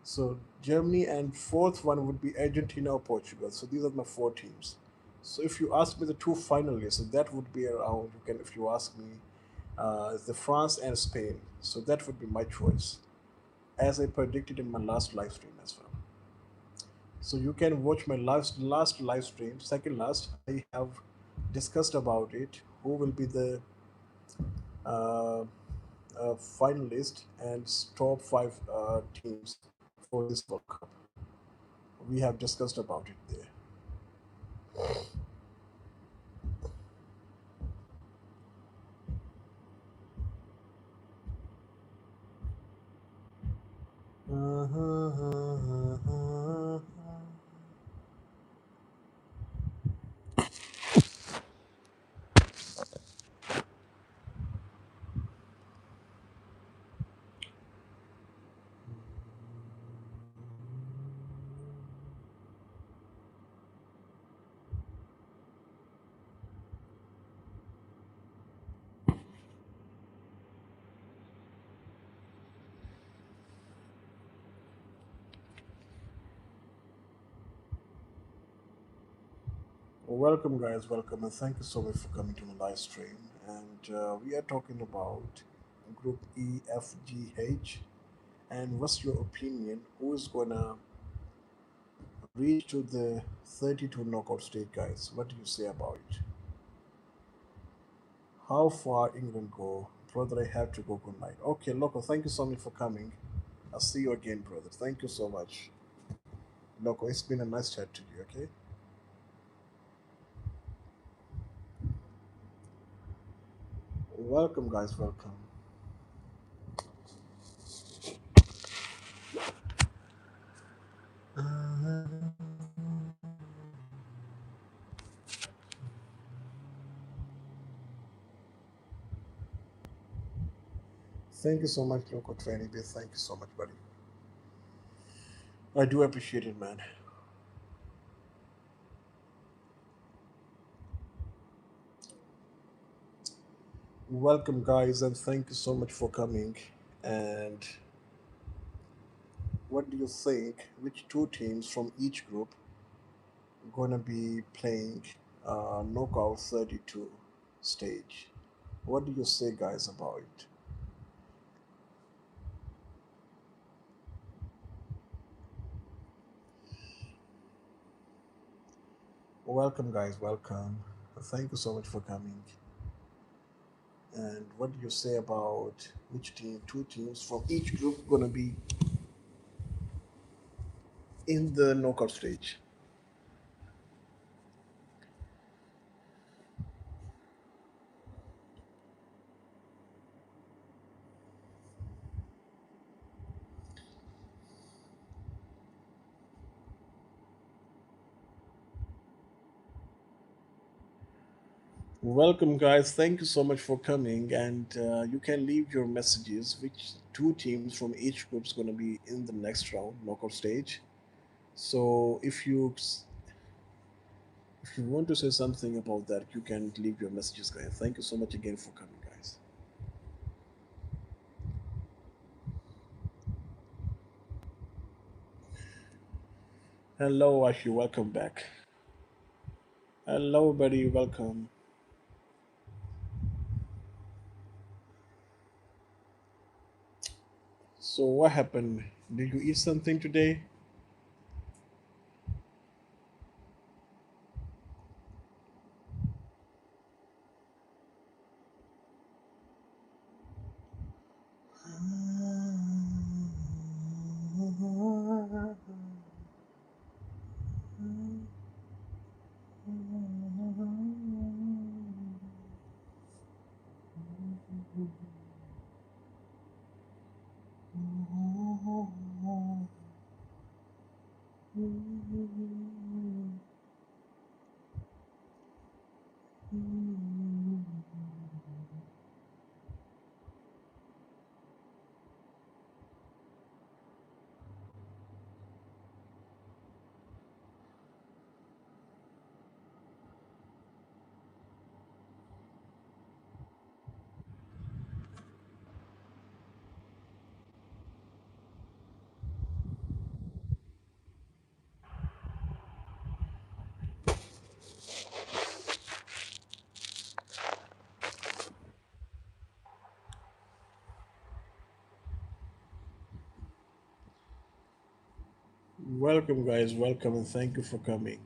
So Germany, and fourth one would be Argentina or Portugal. So these are my four teams. So if you ask me the two finalists, so that would be around. You can, if you ask me, the France and Spain. So that would be my choice, as I predicted in my last live stream as well. So you can watch my last live stream, second last. I have discussed about it. Who will be the uh, finalist and top five teams for this World Cup? We have discussed about it there. Welcome, guys. Welcome, and thank you so much for coming to my live stream. And we are talking about Group E, F, G, H. And what's your opinion? Who is gonna reach to the 32 knockout stage, guys? What do you say about it? How far England go? Brother, I have to go. Good night. Okay, Loco, thank you so much for coming. I'll see you again, brother. Thank you so much. Loco, it's been a nice chat to you, okay? Welcome, guys. Welcome. Thank you so much, Loco Training Base. Thank you so much, buddy. I do appreciate it, man. Welcome, guys, and thank you so much for coming. And what do you think? Which two teams from each group gonna be playing knockout 32 stage? What do you say, guys, about it? Welcome, guys. Welcome. Thank you so much for coming. And what do you say about which team, two teams from each group, gonna be in the knockout stage? Welcome, guys. Thank you so much for coming. And you can leave your messages. Which two teams from each group is gonna be in the next round, knockout stage? So if you want to say something about that, you can leave your messages, guys. Thank you so much again for coming, guys. Hello, Ashi. Welcome back. Hello, buddy. Welcome. So, what happened? Did you eat something today? Welcome, guys. Welcome, and thank you for coming.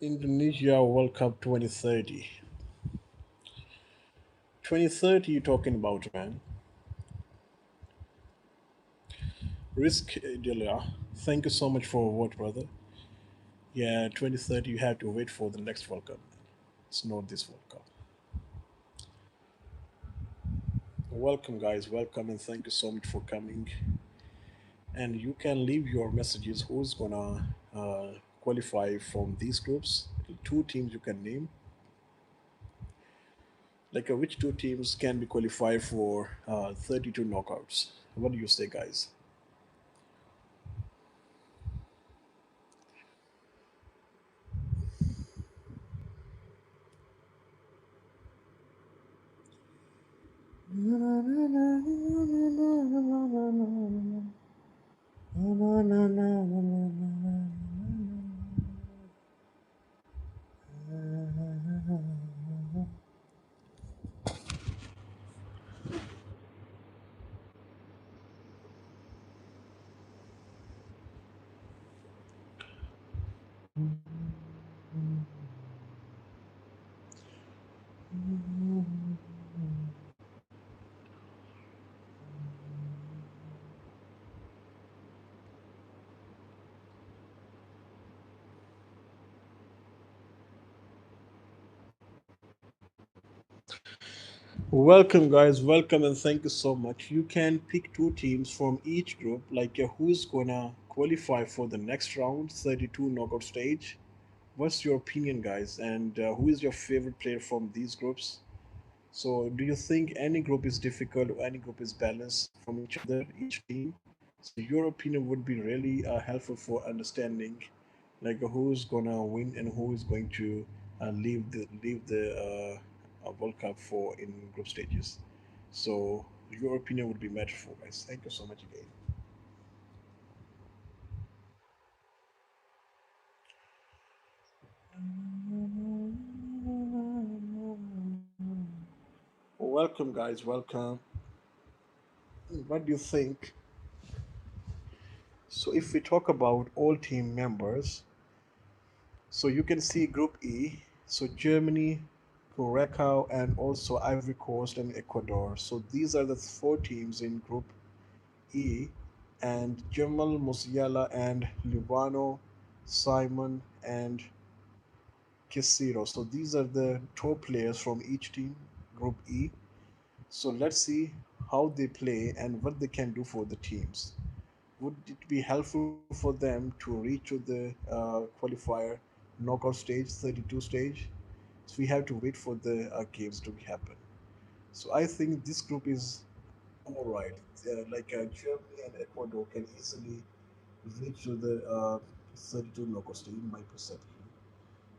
Indonesia World Cup 2030. 2030, you're talking about, man. Risk Delia. Thank you so much for what, brother. Yeah, 2030, you have to wait for the next World Cup. It's not this World Cup. Welcome, guys. Welcome, and thank you so much for coming. And you can leave your messages. Who's gonna qualify from these groups? Two teams you can name. Like which two teams can be qualified for 32 knockouts? What do you say, guys? Welcome, guys. Welcome, and thank you so much. You can pick two teams from each group, like who's gonna qualify for the next round, 32 knockout stage. What's your opinion, guys? And who is your favorite player from these groups? So, do you think any group is difficult or any group is balanced from each other, each team? So, your opinion would be really helpful for understanding, like who's gonna win and who is going to leave the World Cup for in group stages. So, your opinion would be matterful, guys. Thank you so much again. Welcome, guys. Welcome. What do you think? So, if we talk about all team members, so you can see Group E. So Germany, Curaçao, and also Ivory Coast and Ecuador. So these are the four teams in Group E, and Jamal Musiala and Lubano, Simon and Kisiro. So these are the top players from each team, Group E. So let's see how they play and what they can do for the teams. Would it be helpful for them to reach to the qualifier knockout stage, 32 stage? So we have to wait for the games to happen. So I think this group is all right. Germany and Ecuador can easily reach to the 32 knockout stage, in my perception.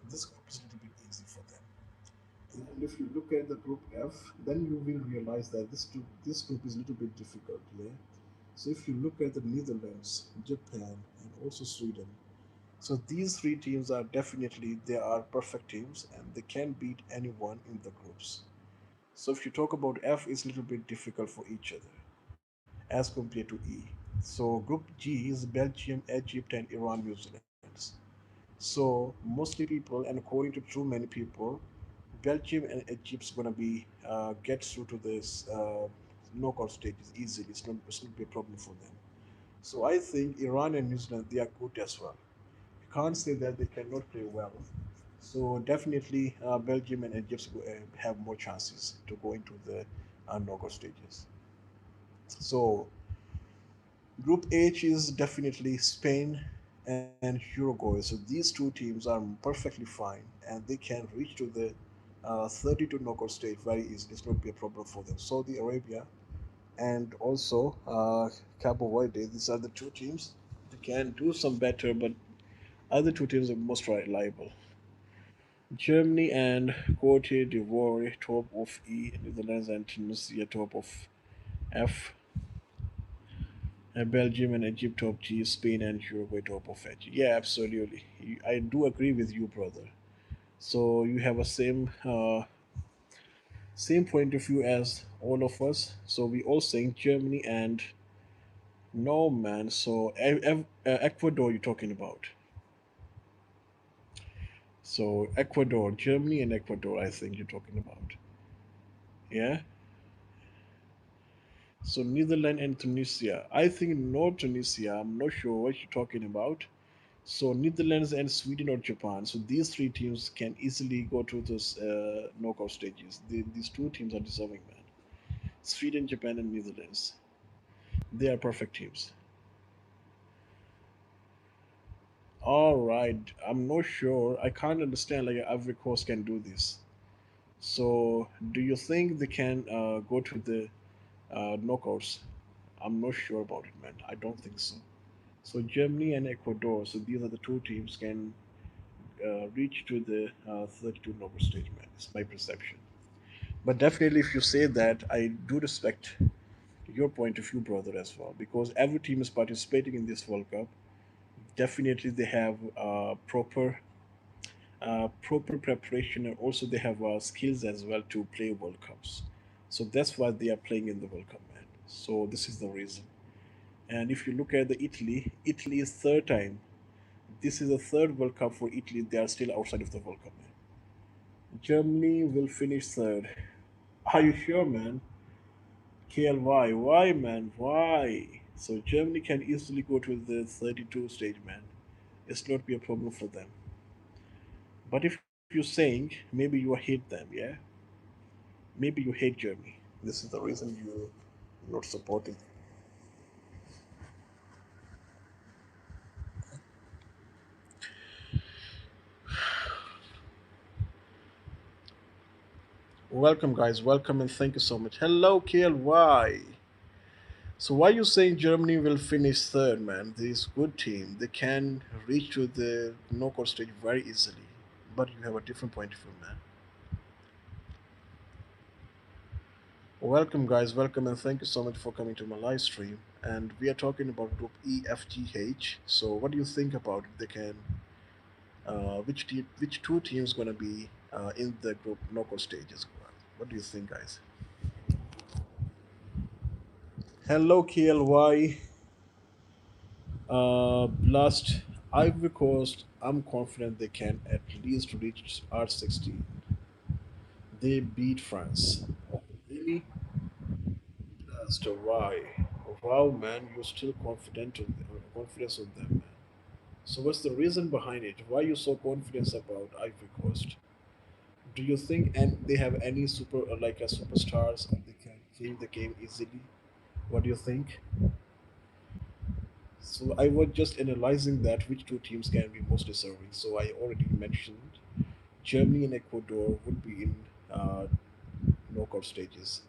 This group is a little bit easy for them. And if you look at the group F, then you will realize that this group is a little bit difficult. Yeah. So if you look at the Netherlands, Japan, and also Sweden, so these three teams are definitely they are perfect teams and they can beat anyone in the groups. So if you talk about F, it's a little bit difficult for each other as compared to E. So Group G is Belgium, Egypt, and Iran, New Zealand. So mostly people, and according to too many people, Belgium and Egypt's gonna be get through to this knockout stages easily. It's not be a problem for them. So I think Iran and New Zealand they are good as well. You can't say that they cannot play well. So definitely Belgium and Egypt have more chances to go into the knockout stages. So Group H is definitely Spain and Uruguay. So these two teams are perfectly fine and they can reach to the 32 knockout stage very easily. It's not be a problem for them. Saudi Arabia and also Cabo Verde. These are the two teams. They can do some better, but other two teams are most reliable. Germany and Cote d'Ivoire top of E, Netherlands and Tunisia top of F, and Belgium and Egypt top G, Spain and Uruguay top of H. Yeah, absolutely. I do agree with you, brother. So you have a same point of view as all of us. So we all saying Germany and No, man. So Ecuador, you're talking about. So Ecuador, Germany, and Ecuador. I think you're talking about. Yeah. So Netherlands and Tunisia. I think no Tunisia. I'm not sure what you're talking about. So Netherlands and Sweden or Japan. So these three teams can easily go to this knockout stages. These two teams are deserving, man. Sweden, Japan, and Netherlands. They are perfect teams. All right. I'm not sure. I can't understand like Ivory Coast can do this. So do you think they can go to the knockouts? I'm not sure about it, man. I don't think so. So Germany and Ecuador. So these are the two teams can reach to the 32 knockout stage, man. It's my perception. But definitely, if you say that, I do respect your point of view, brother, as well, because every team is participating in this World Cup. Definitely, they have proper preparation, and also they have skills as well to play World Cups. So that's why they are playing in the World Cup, man. So this is the reason. And if you look at the Italy, Italy is third time. This is the third World Cup for Italy. They are still outside of the World Cup, man. Germany will finish third. Are you sure, man? KLY, why, man? Why? So Germany can easily go to the 32 stage, man. It's not be a problem for them. But if you're saying maybe you hate them, yeah? Maybe you hate Germany. This is the reason you're not supporting. Welcome, guys. Welcome and thank you so much. Hello, KLY. So why you saying Germany will finish third, man? This good team. They can reach to the knockout stage very easily. But you have a different point of view, man. Welcome, guys. Welcome, and thank you so much for coming to my live stream. And we are talking about Group E, F, G, H. So, what do you think about if they can? Which two teams gonna be in the group knockout stages? What do you think, guys? Hello, KLY. Last Ivory Coast. I'm confident they can at least reach R16. They beat France. Oh, really? That's the why. Wow, man, you're still confidence on them, man. So what's the reason behind it? Why you so confident about Ivory Coast? Do you think and they have any like a superstars and they can change the game easily? What do you think? So I was just analyzing that which two teams can be most deserving. So I already mentioned Germany and Ecuador would be in uh, knockout stages.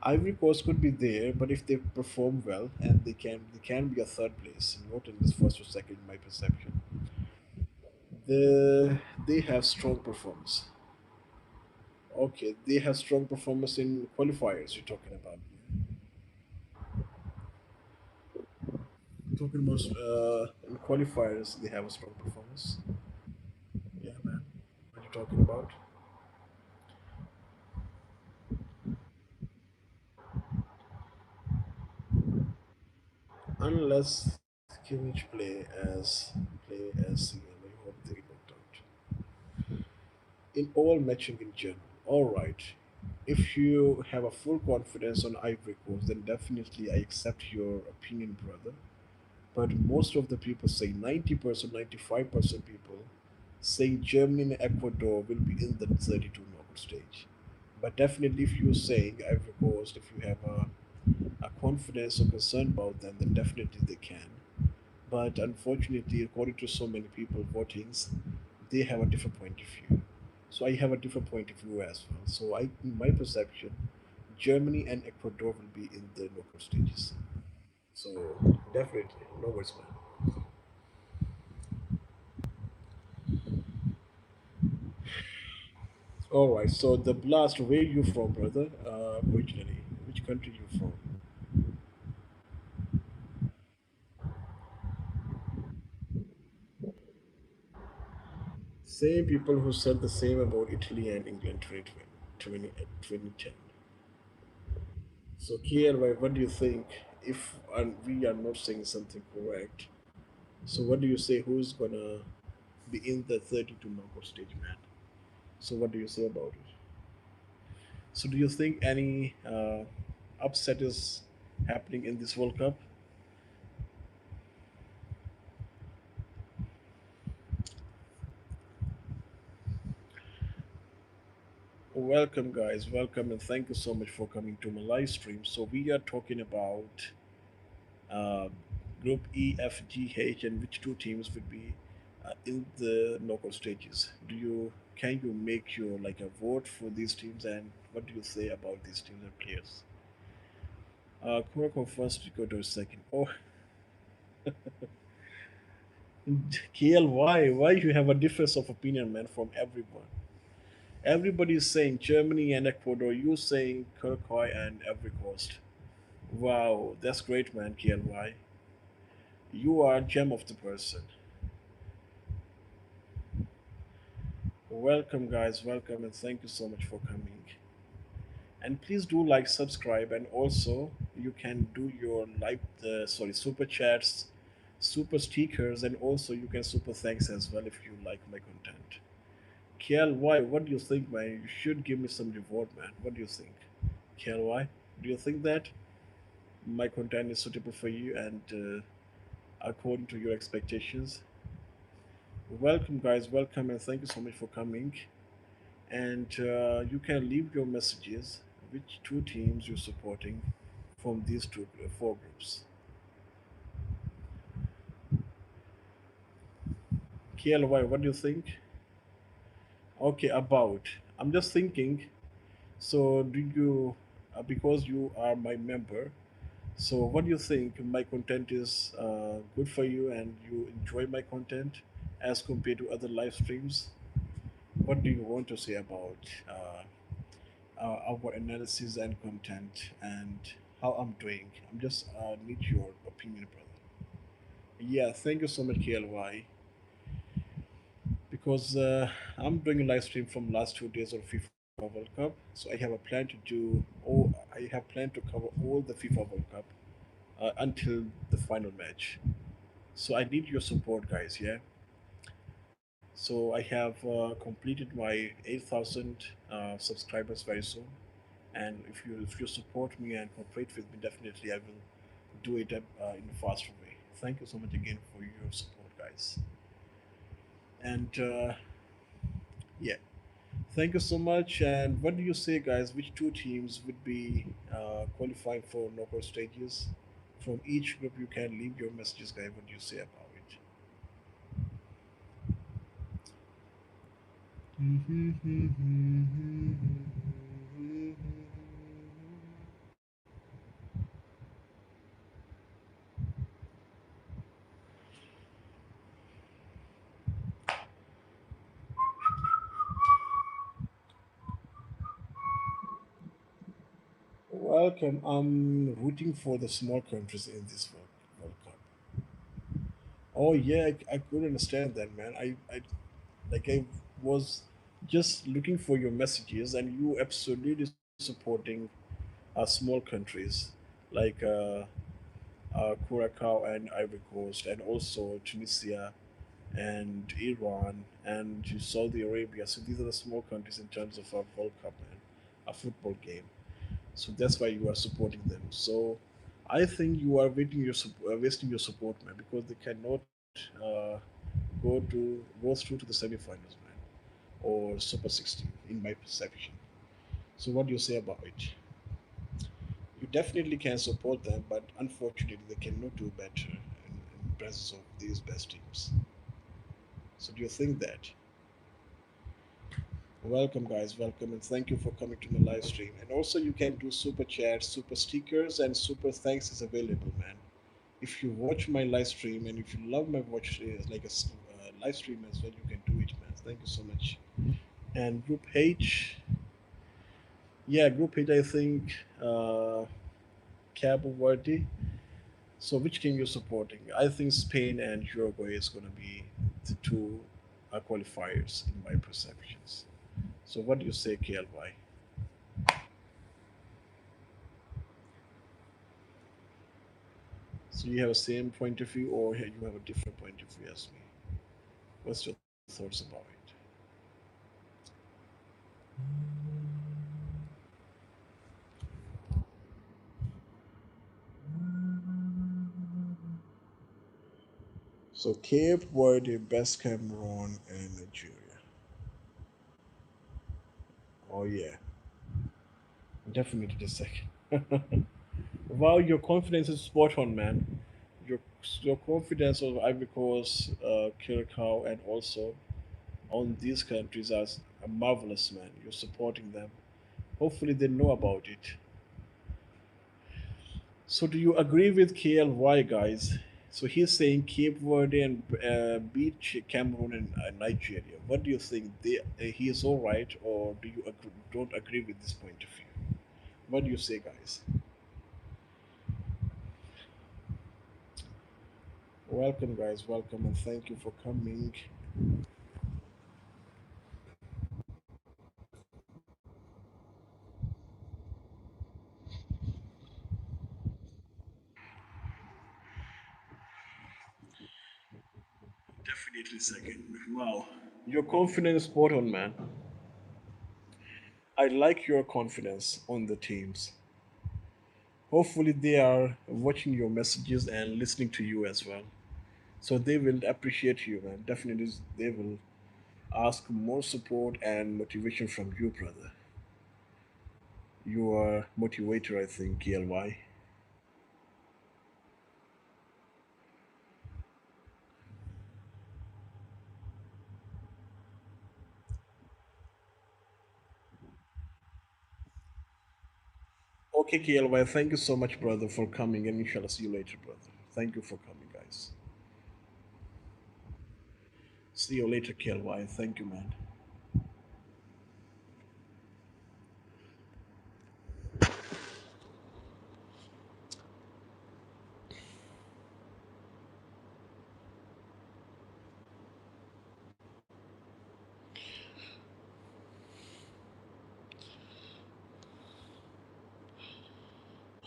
Ivory Coast could be there, but if they perform well and they can be a third place, not in this first or second, in my perception. They have strong performance. Okay, they have strong performance in qualifiers. You're talking about. Talking about in qualifiers, they have a strong performance. Yeah, man. What are you talking about? Unless Kimmich play as CM, I hope they looked out. In all matching in general. All right. If you have a full confidence on Ivory Coast, then definitely I accept your opinion, brother. But most of the people say 90%, 95% people saying Germany and Ecuador will be in the 32 knockout stage. But definitely, if you're saying Ivory Coast, if you have a confidence or concern about them, then definitely they can. But unfortunately, according to so many people votings, they have a different point of view. So I have a different point of view as well. So in my perception, Germany and Ecuador will be in the knockout stages. So definitely, no worries, man. All right. So the blast, where you from, brother? Originally, which country you from? Same people who said the same about Italy and England 2010. So KLY, what do you think? if we are not saying something correct. So what do you say? Who's gonna be in the 32 knockout stage, man? So what do you say about it? So do you think any upset is happening in this World Cup? Welcome, guys. Welcome, and thank you so much for coming to my live stream. So we are talking about uh, Group E, F, G, H, and which two teams would be in the knockout stages. Can you make your like a vote for these teams, and what do you say about these teams and players? Kurako first, Ecuador second. Oh, KL, why you have a difference of opinion, man, from everyone? Everybody is saying Germany and Ecuador. You saying Kirkhoy and Every Coast. Wow, that's great, man, KLY. You are a gem of the person. Welcome, guys. Welcome, and thank you so much for coming. And please do like, subscribe, and also you can do your super chats, super stickers, and also you can super thanks as well if you like my content. KLY, what do you think, man? You should give me some reward, man. What do you think? KLY, do you think that my content is suitable for you and according to your expectations? Welcome, guys. Welcome, and thank you so much for coming. And you can leave your messages, which two teams you're supporting from these four groups. KLY, what do you think? Okay, about. I'm just thinking. So, do you, because you are my member, so what do you think? My content is good for you and you enjoy my content as compared to other live streams? What do you want to say about our analysis and content and how I'm doing? I'm just need your opinion, brother. Yeah, thank you so much, KLY, because I'm doing a live stream from last 2 days of FIFA World Cup. So I have a plan to do. Oh, I have planned to cover all the FIFA World Cup until the final match. So I need your support, guys. Yeah. So I have completed my 8,000 subscribers very soon, and if you support me and cooperate with me, definitely I will do it in a faster way. Thank you so much again for your support, guys. And yeah, thank you so much. And what do you say, guys? Which two teams would be qualifying for knockout stages? From each group, you can leave your messages, guys. What do you say about it? Welcome. I'm rooting for the small countries in this World Cup. Oh yeah, I could understand that, man. I was just looking for your messages, and you absolutely supporting small countries like Curacao and Ivory Coast, and also Tunisia and Iran and Saudi Arabia. So these are the small countries in terms of a World Cup, man, a football game. So that's why you are supporting them. So I think you are wasting your support, man, because they cannot go through to the semifinals, man, or Super 16, in my perception. So what do you say about it? You definitely can support them, but unfortunately, they cannot do better in presence of these best teams. So do you think that? Welcome, guys. Welcome, and thank you for coming to my live stream. And also, you can do super chats, super stickers, and super thanks is available, man. If you watch my live stream and if you love my watch live stream as well, you can do it, man. Thank you so much. And Group H, yeah, Group H, I think Cabo Verde. So, which team you're supporting? I think Spain and Uruguay is going to be the two qualifiers in my perceptions. So, what do you say, KLY? So you have a same point of view, or you have a different point of view as me? What's your thoughts about it? So Cape Verde, best Cameroon, and Nigeria. Oh yeah, definitely the second. Wow, your confidence is spot on, man. Your your confidence of Ivory Coast, Curaçao, and also on these countries as a marvelous, man. You're supporting them. Hopefully, they know about it. So, do you agree with KLY, guys? So he's saying Cape Verde and beat Cameroon and Nigeria. What do you think? He is all right, or do you don't agree with this point of view? What do you say, guys? Welcome, guys. Welcome, and thank you for coming. Definitely second. Wow, your confidence spot on, man. I like your confidence on the teams. Hopefully, they are watching your messages and listening to you as well. So they will appreciate you, man. Definitely, they will ask more support and motivation from you, brother. You are motivator, I think, KLY. Okay, KLY, thank you so much, brother, for coming, and inshallah, see you later, brother. Thank you for coming, guys. See you later, KLY. Thank you, man.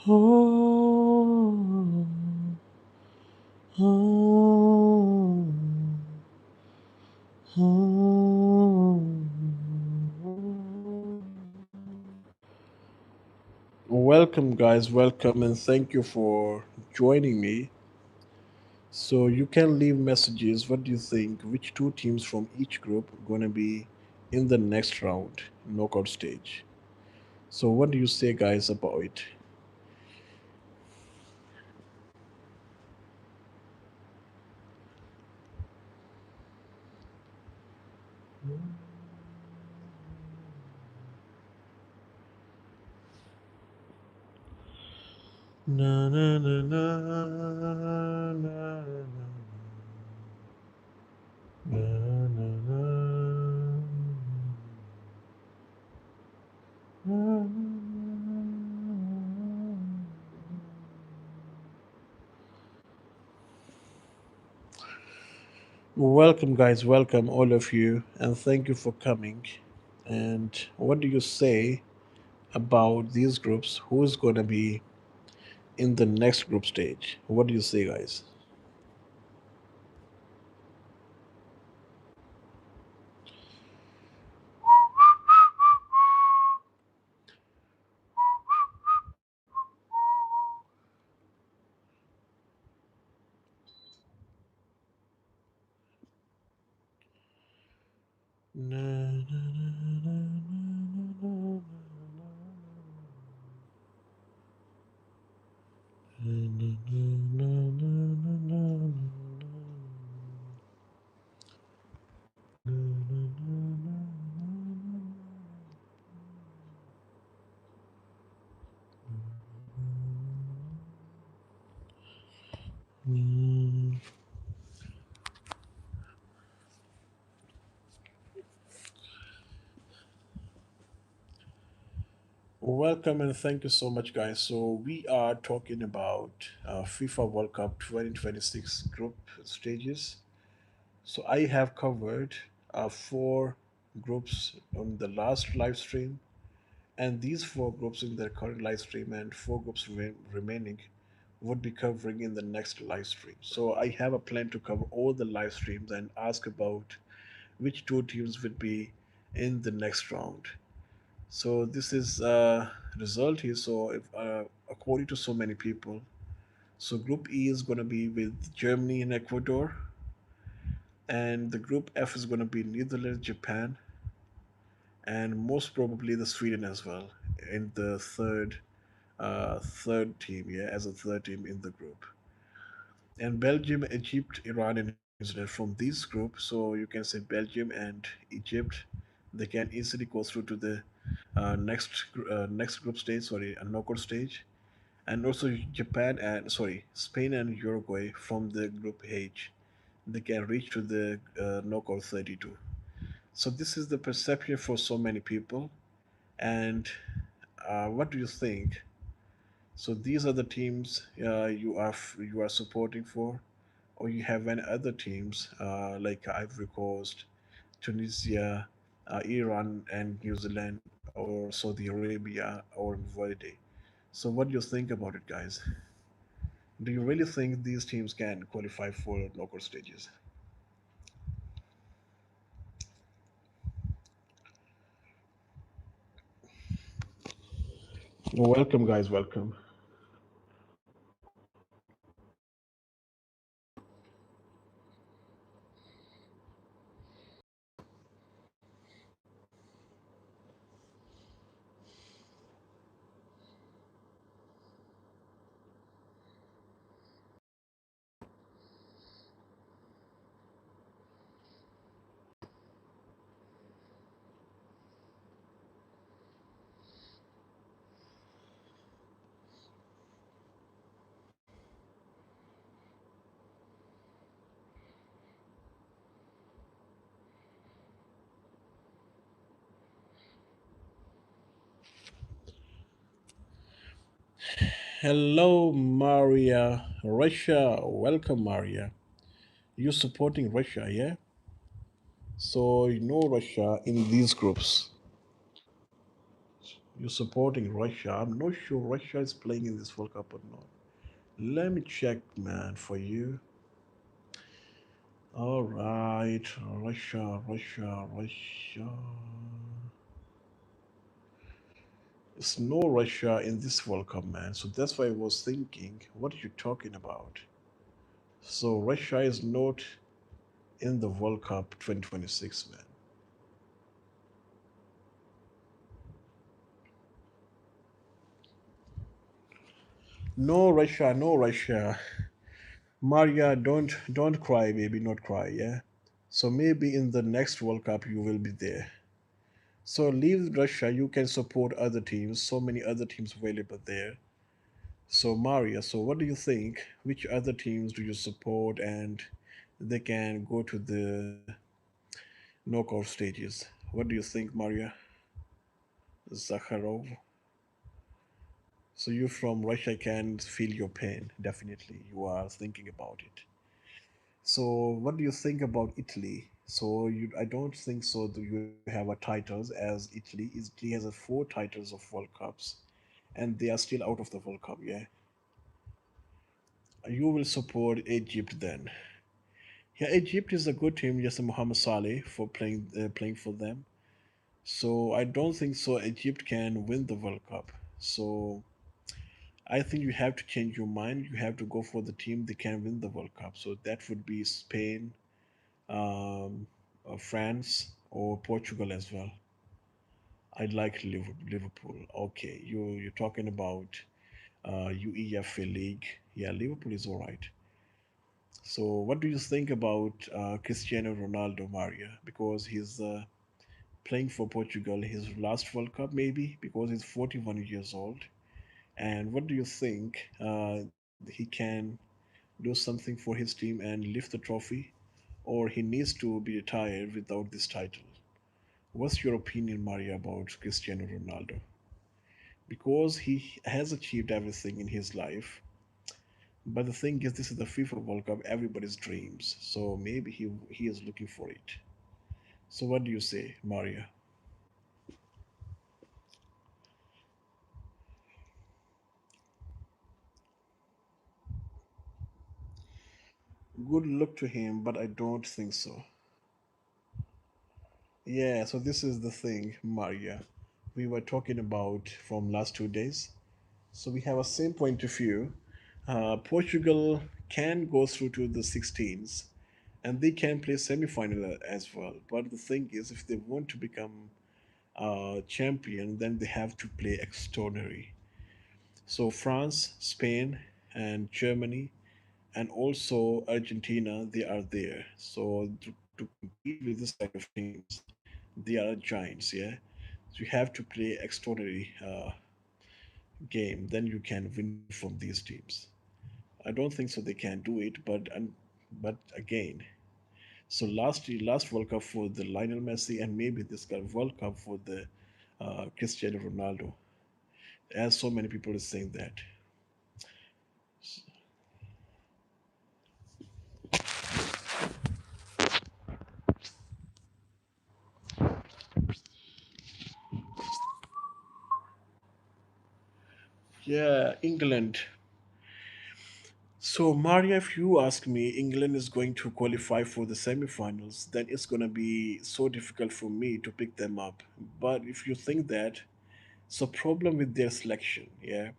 Oh, oh, oh. Welcome, guys. Welcome, and thank you for joining me. So you can leave messages. What do you think? Which two teams from each group gonna be in the next round, knockout stage? So what do you say, guys, about it? Na na na na na na na na na na. Welcome, guys. Welcome, all of you, and thank you for coming. And what do you say about these groups? Who's gonna be in the next group stage? What do you say, guys? Na, na, na, na, na, na, na, na, na, na, na. Welcome and thank you so much, guys. So we are talking about FIFA World Cup 2026 group stages. So I have covered four groups on the last live stream, and these four groups in the current live stream, and four groups remaining would be covering in the next live stream. So I have a plan to cover all the live streams and ask about which two teams would be in the next round. So this is result here. So if according to so many people, so Group E is going to be with Germany and Ecuador, and the Group F is going to be Netherlands, Japan, and most probably the Sweden as well in the third team, yeah, as a third team in the group. And Belgium, Egypt, Iran, and New Zealand from this group. So you can say Belgium and Egypt, they can easily go through to the next group stage, sorry, a knockout stage. And also Japan and sorry, Spain and Uruguay from the group H, they can reach to the knockout 32. So this is the perception for so many people. And what do you think? So these are the teams you are supporting for, or you have any other teams like Ivory Coast, Tunisia, Iran, and New Zealand, or Saudi Arabia, or Verde. So what do you think about it, guys? Do you really think these teams can qualify for local stages? Welcome, guys. Welcome. Hello, Maria. Russia. Welcome, Maria. You're supporting Russia, yeah? So you know Russia in these groups. You're supporting Russia. I'm not sure Russia is playing in this World Cup or not. Let me check, man, for you. All right, Russia, Russia, Russia. It's no Russia in this World Cup, man. So that's why I was thinking, what are you talking about? So Russia is not in the World Cup 2026, man. No Russia, no Russia. Maria, don't cry, baby, not cry, yeah. So maybe in the next World Cup you will be there. So leave Russia, you can support other teams. So many other teams available there. So Maria, so what do you think? Which other teams do you support and they can go to the knockout stages? What do you think, Maria? Zakharov. So you from Russia can feel your pain. Definitely, you are thinking about it. So what do you think about Italy? So I don't think so. That you have a titles as Italy. Italy has a four titles of World Cups, and they are still out of the World Cup. Yeah, you will support Egypt then. Yeah, Egypt is a good team. Just Mohamed Salah for playing for them. So I don't think so. Egypt can win the World Cup. So I think you have to change your mind. You have to go for the team that can win the World Cup. So that would be Spain, um, France, or Portugal as well. I'd like Liverpool. Okay, you're talking about UEFA League. Yeah, Liverpool is all right. So, what do you think about Cristiano Ronaldo, Maria? Because he's playing for Portugal, his last World Cup, maybe, because he's 41 years old. And what do you think? He can do something for his team and lift the trophy, or he needs to be retired without this title? What's your opinion, Maria, about Cristiano Ronaldo? Because he has achieved everything in his life. But the thing is, this is the FIFA World Cup, everybody's dreams. So maybe he is looking for it. So what do you say, Maria? Good luck to him, but I don't think so. Yeah, so this is the thing, Maria. We were talking about from last 2 days. So we have a same point of view. Portugal can go through to the 16s, and they can play semi-final as well. But the thing is, if they want to become champion, then they have to play extraordinary. So France, Spain, and Germany, and also Argentina, they are there. So to compete with this kind of teams, they are giants, yeah. So you have to play extraordinary game, then you can win from these teams. I don't think so they can do it, but again, so last World Cup for the Lionel Messi, and maybe this kind of World Cup for the Cristiano Ronaldo, as so many people are saying that. Yeah, England. So, Maria, if you ask me, England is going to qualify for the semifinals, then it's going to be so difficult for me to pick them up. But if you think that, it's a problem with their selection, yeah.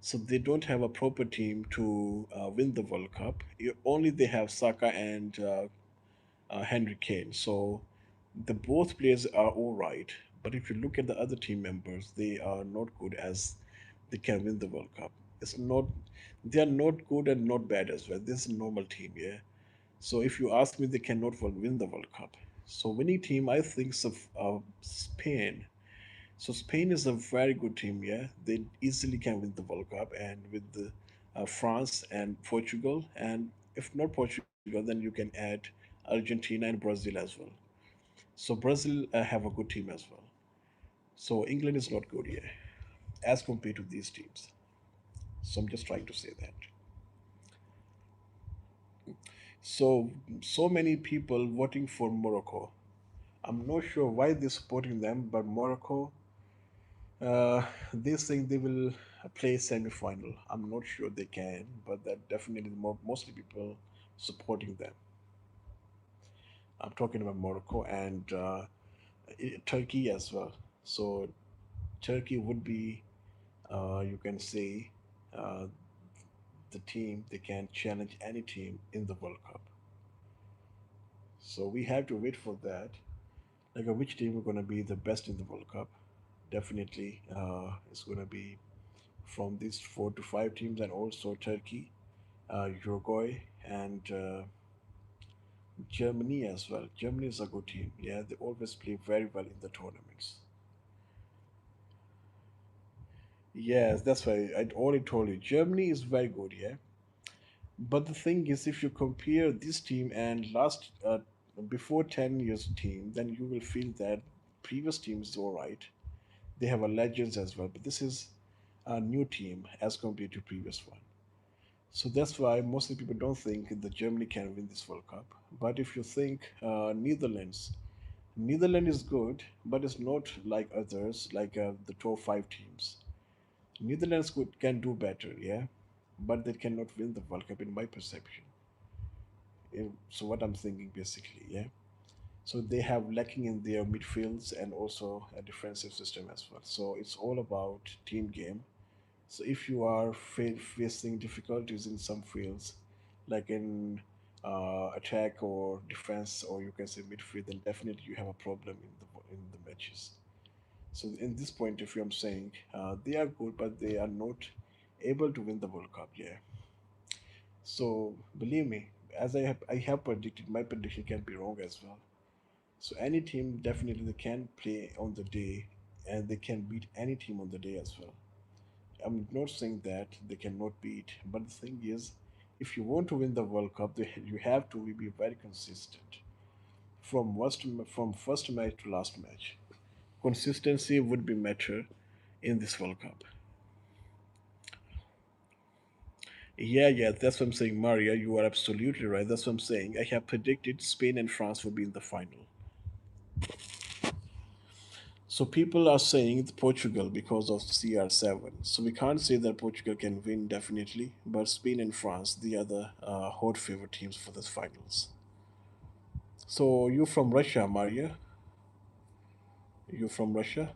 So they don't have a proper team to win the World Cup. Only they have Saka and Henry Kane. So the both players are all right. But if you look at the other team members, they are not good as they can win the World Cup. It's not they are not good and not bad as well. This is a normal team, yeah. So if you ask me, they cannot win the World Cup. So winning team, I think, is of Spain. So Spain is a very good team, yeah. They easily can win the World Cup, and with the France and Portugal, and if not Portugal, then you can add Argentina and Brazil as well. So Brazil have a good team as well. So England is not good, yeah, as compared to these teams. So I'm just trying to say that. So so many people voting for Morocco. I'm not sure why they're supporting them, but Morocco, they think they will play semi-final. I'm not sure they can, but that definitely mostly people supporting them. I'm talking about Morocco and Turkey as well. So Turkey would be, you can say, uh, the team they can challenge any team in the World Cup. So we have to wait for that. Like which team are going to be the best in the World Cup? Definitely, it's going to be from these 4 to 5 teams, and also Turkey, Uruguay, and Germany as well. Germany is a good team. Yeah, they always play very well in the tournaments. Yes, that's why I already told you. Germany is very good. Yeah, but the thing is, if you compare this team and last before 10 years team, then you will feel that previous team is all right. They have a legends as well, but this is a new team as compared to previous one. So that's why mostly people don't think that Germany can win this World Cup. But if you think Netherlands, Netherlands is good, but it's not like others, like the top 5 teams. Netherlands can do better, yeah, but they cannot win the World Cup in my perception. So what I'm thinking basically, yeah. So they have lacking in their midfields and also a defensive system as well. So it's all about team game. So if you are facing difficulties in some fields, like in attack or defense, or you can say midfield, then definitely you have a problem in the matches. So in this point of view, I'm saying they are good, but they are not able to win the World Cup. Yeah. So believe me, as I have predicted, my prediction can be wrong as well. So any team definitely they can play on the day, and they can beat any team on the day as well. I'm not saying that they cannot beat, but the thing is, if you want to win the World Cup, you have to be very consistent from first match to last match. Consistency would be matter in this World Cup. Yeah, yeah, that's what I'm saying, Maria. You are absolutely right. That's what I'm saying. I have predicted Spain and France will be in the final. So people are saying it's Portugal because of CR7. So we can't say that Portugal can win definitely, but Spain and France, the other hot favorite teams for this finals. So you from Russia, Maria? You from Russia?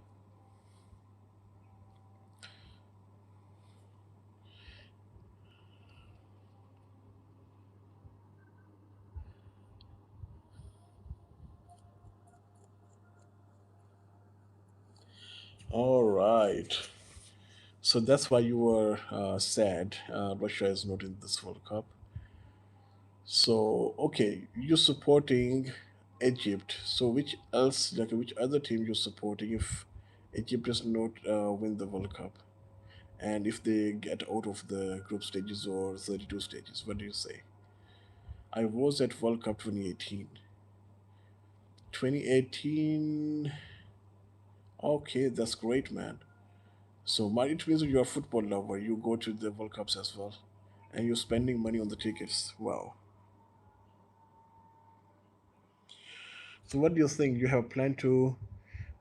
All right. So that's why you were sad. Russia is not in this World Cup. So okay, you're supporting Egypt. So which else, like which other team you're supporting if Egypt does not win the World Cup, and if they get out of the group stages or 32 stages? What do you say? I was at World Cup 2018. 2018. Okay, that's great, man. So, it means you're a football lover. You go to the World Cups as well, and you're spending money on the tickets. Wow. So, what do you think? You have planned to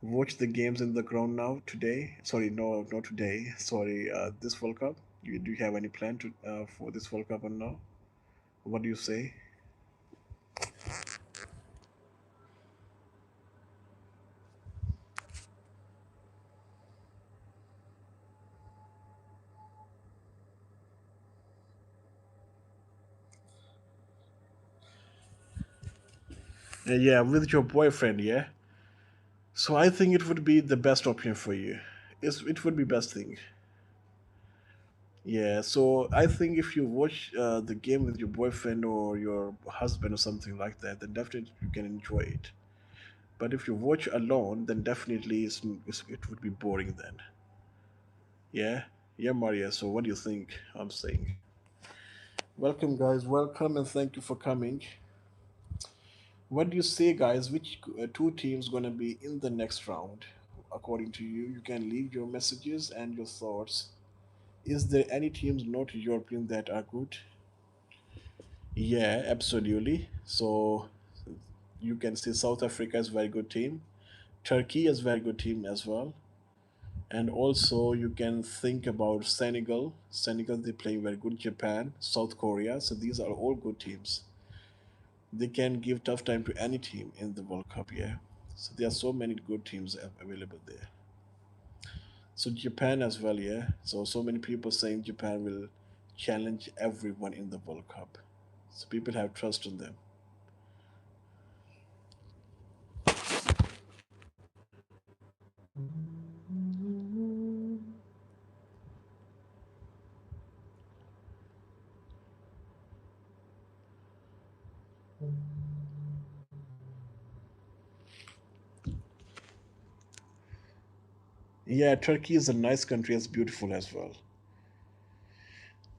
watch the games in the ground now today? Sorry, no, not today. Sorry, this World Cup. Do you have any plan to for this World Cup or no? What do you say? Yeah, with your boyfriend, yeah. So I think it would be the best option for you. It would be best thing. Yeah, so I think if you watch the game with your boyfriend or your husband or something like that, then definitely you can enjoy it. But if you watch alone, then definitely it would be boring then. Yeah, yeah, Maria. So what do you think I'm saying? Welcome, guys. Welcome and thank you for coming. What do you say, guys? Which two teams gonna be in the next round? According to you, you can leave your messages and your thoughts. Is there any teams not European that are good? Yeah, absolutely. So you can see South Africa is a very good team. Turkey is a very good team as well. And also you can think about Senegal. Senegal they play very good. Japan, South Korea. So these are all good teams. They can give tough time to any team in the World Cup. Yeah. So there are so many good teams available there. So Japan as well. Yeah. So many people saying Japan will challenge everyone in the World Cup. So people have trust in them. Yeah, Turkey is a nice country. It's beautiful as well.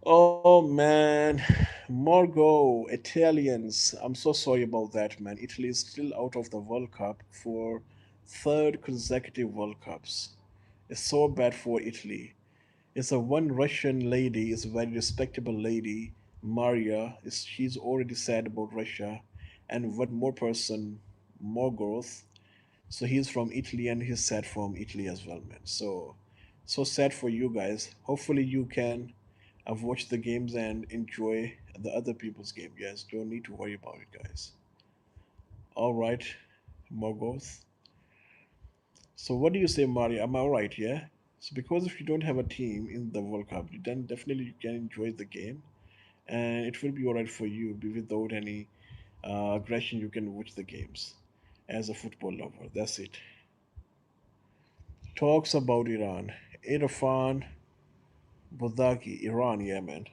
Oh man, Morgo, Italians. I'm so sorry about that, man. Italy is still out of the World Cup for third consecutive World Cups. It's so bad for Italy. It's a one Russian lady, is a very respectable lady, Maria. She's already sad about Russia, and one more person, Morgoth. So he's from Italy and he's sad from Italy as well, man. So sad for you guys. Hopefully you can watch the games and enjoy the other people's game. Yes, don't need to worry about it, guys. All right, Morgoth. So what do you say, Mario? Am I all right? Yeah. So because if you don't have a team in the World Cup, then definitely you can enjoy the game, and it will be all right for you. Be without any aggression, you can watch the games as a football lover. That's it. Talks about Iran. Irfan Bodaki, Iran, Yemen.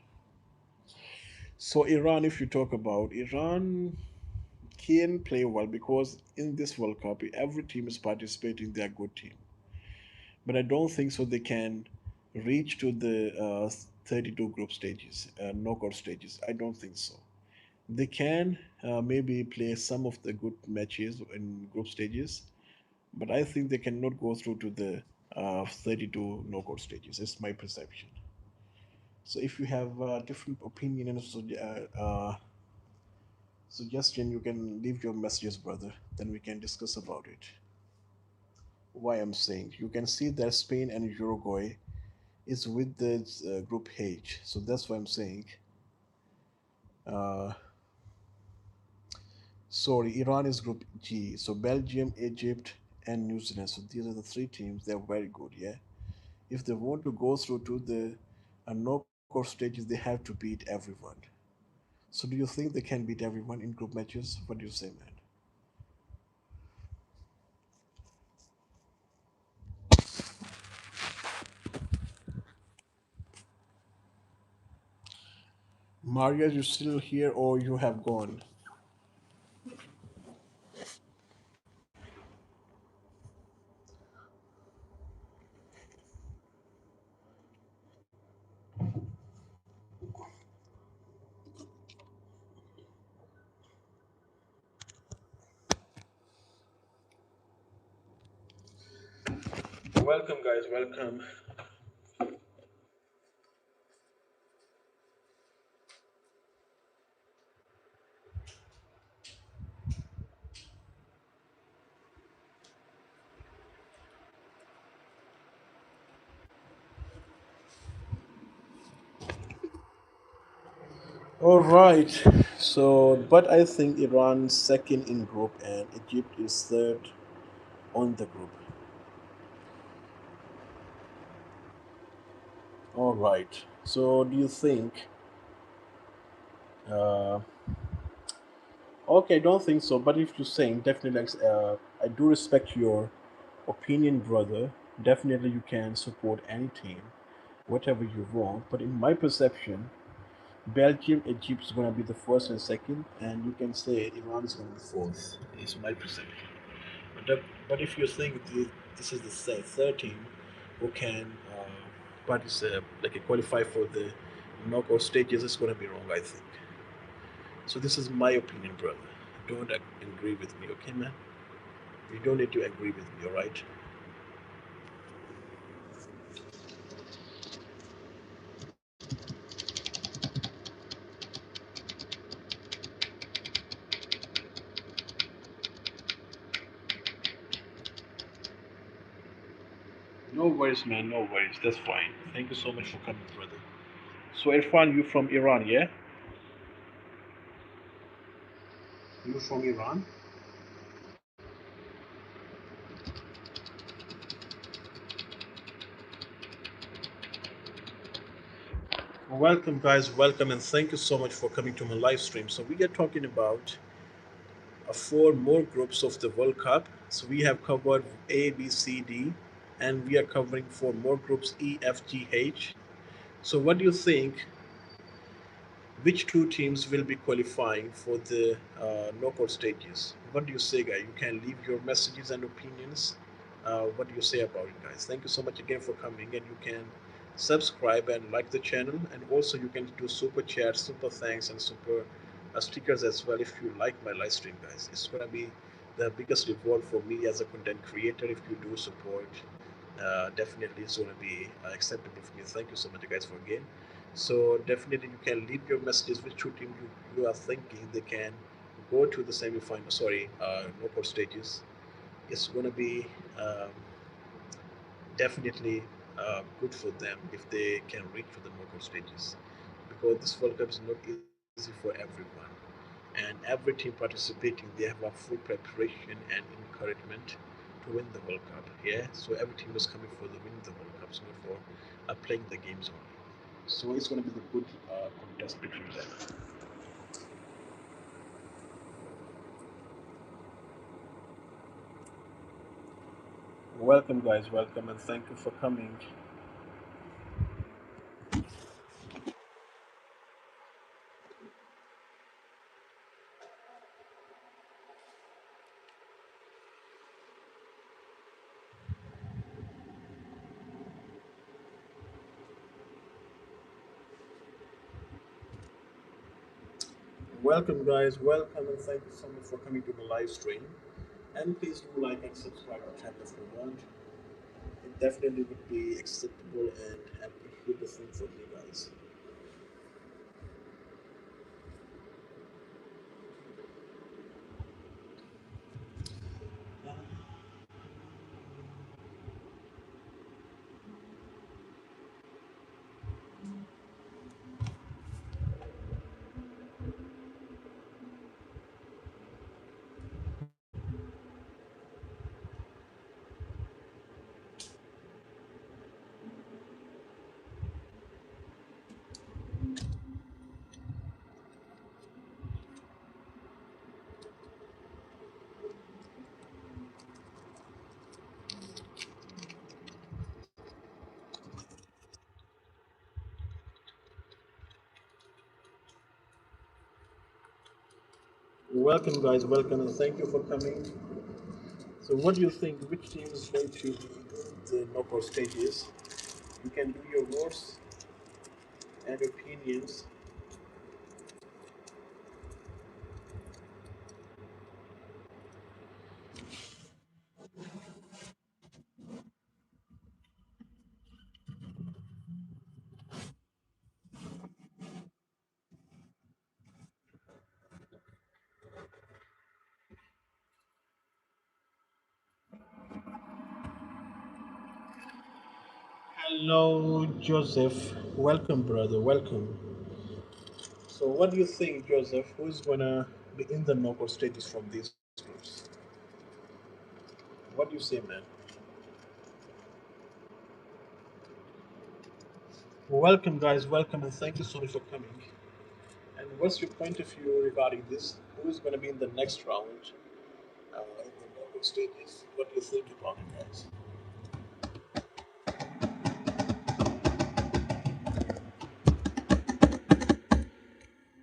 So Iran, if you talk about Iran, can play well because in this World Cup, every team is participating. They are good team, but I don't think so. They can reach to the 32 group stages, knockout stages. I don't think so. They can maybe play some of the good matches in group stages, but I think they cannot go through to the 32 knockout stages. It's my perception. So if you have a different opinion and suggestion, you can leave your messages, brother. Then we can discuss about it. why I'm saying. You can see that Spain and Uruguay is with the group H. So that's why I'm saying. Uh, Sorry, Iran is group G. So Belgium, Egypt, and New Zealand. So these are the three teams. They're very good, yeah. If they want to go through to the knockout stages, they have to beat everyone. So do you think they can beat everyone in group matches? What do you say, man? Maria, you still here or you have gone? Welcome, guys. Welcome. All right. So, but I think Iran's second in group and Egypt is third on the group. All right. So, do you think? Uh, okay, I don't think so. But if you're saying definitely, like, I do respect your opinion, brother. Definitely, you can support any team, whatever you want. But in my perception, Belgium, Egypt is going to be the first and second, and you can say Iran is going to be fourth. Is my perception. But if you think this is the third team who can like qualify for the knockout stages, it's going to be wrong, I think. So this is my opinion, brother. Don't agree with me, okay, man? You don't need to agree with me, all right? No worries, man. No worries. That's fine. Thank you so much for coming, brother. So Irfan, you from Iran, yeah? You from Iran? Welcome, guys. Welcome, and thank you so much for coming to my live stream. So we are talking about four more groups of the World Cup. So we have covered A, B, C, D, and we are covering four more groups E, F, G, H. So what do you think? Which two teams will be qualifying for the knockout stages? What do you say, guys? You can leave your messages and opinions. What do you say about it, guys? Thank you so much again for coming, and you can subscribe and like the channel, and also you can do super chat, super thanks, and super stickers as well if you like my live stream, guys. It's gonna be the biggest reward for me as a content creator if you do support. Definitely, it's gonna be acceptable for me. Thank you so much, guys, for again. So definitely you can leave your messages which two teams you are thinking they can go to the semi-final. Sorry, knockout stages. It's gonna be definitely good for them if they can reach for the knockout stages, because this World Cup is not easy for everyone, and every team participating they have a full preparation and encouragement to win the World Cup. Yeah, so every team is coming for the win the World Cup, not for playing the games only. So it's going to be the good contest between them. Welcome, guys. Welcome, and thank you for coming. Welcome, guys. Welcome, and thank you so much for coming to the live stream. And please do like and subscribe to the channel if you want. It definitely would be acceptable and appreciate the thing for you guys. Welcome, guys. Welcome, and thank you for coming. So, what do you think? Which team is going to be in the knockout stages? You can do your votes and opinions. Hello, Joseph. Welcome, brother. Welcome. So, what do you think, Joseph? Who is gonna be in the knockout stages from these groups? What do you say, man? Welcome, guys. Welcome, and thank you so much for coming. And what's your point of view regarding this? Who is going to be in the next round in the knockout stages? What do you think about it, guys?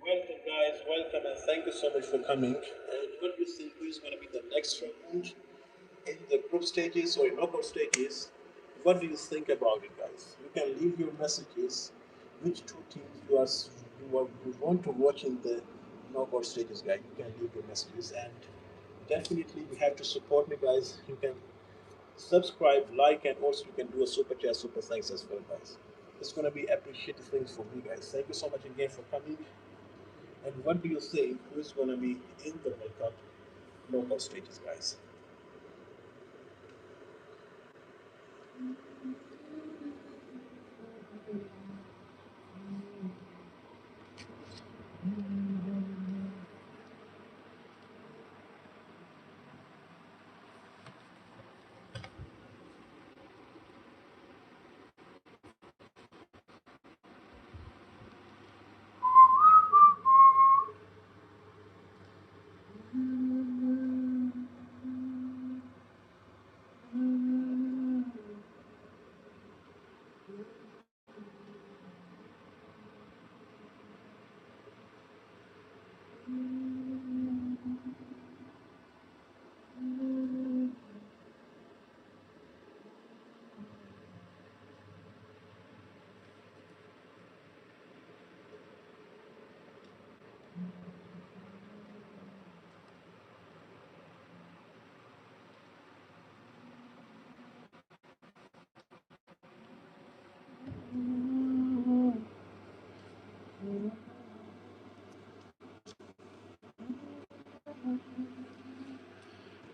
Welcome, guys. Welcome, and thank you so much for coming. And what do you think? Who is going to be the next round in the group stages or in knockout stages? What do you think about it, guys? You can leave your messages. Which two teams you want to watch in the knockout stages, guys? You can leave your messages, and definitely you have to support me, guys. You can subscribe, like, and also you can do a super chat, super thanks as well, guys. It's gonna be appreciated things for me, guys. Thank you so much again for coming. And what do you think? Who's gonna be in the World Cup knockout stages, guys?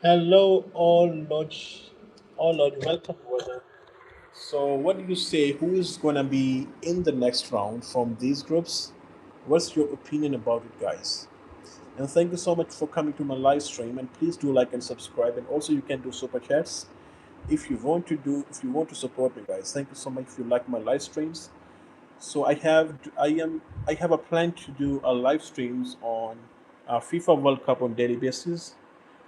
Hello, all Lodge, welcome, brother. So, what do you say? Who is gonna be in the next round from these groups? What's your opinion about it, guys? And thank you so much for coming to my live stream. And please do like and subscribe. And also, you can do super chats if you want to support me, guys. Thank you so much if you like my live streams. So I have a plan to do a live streams on FIFA World Cup on daily basis,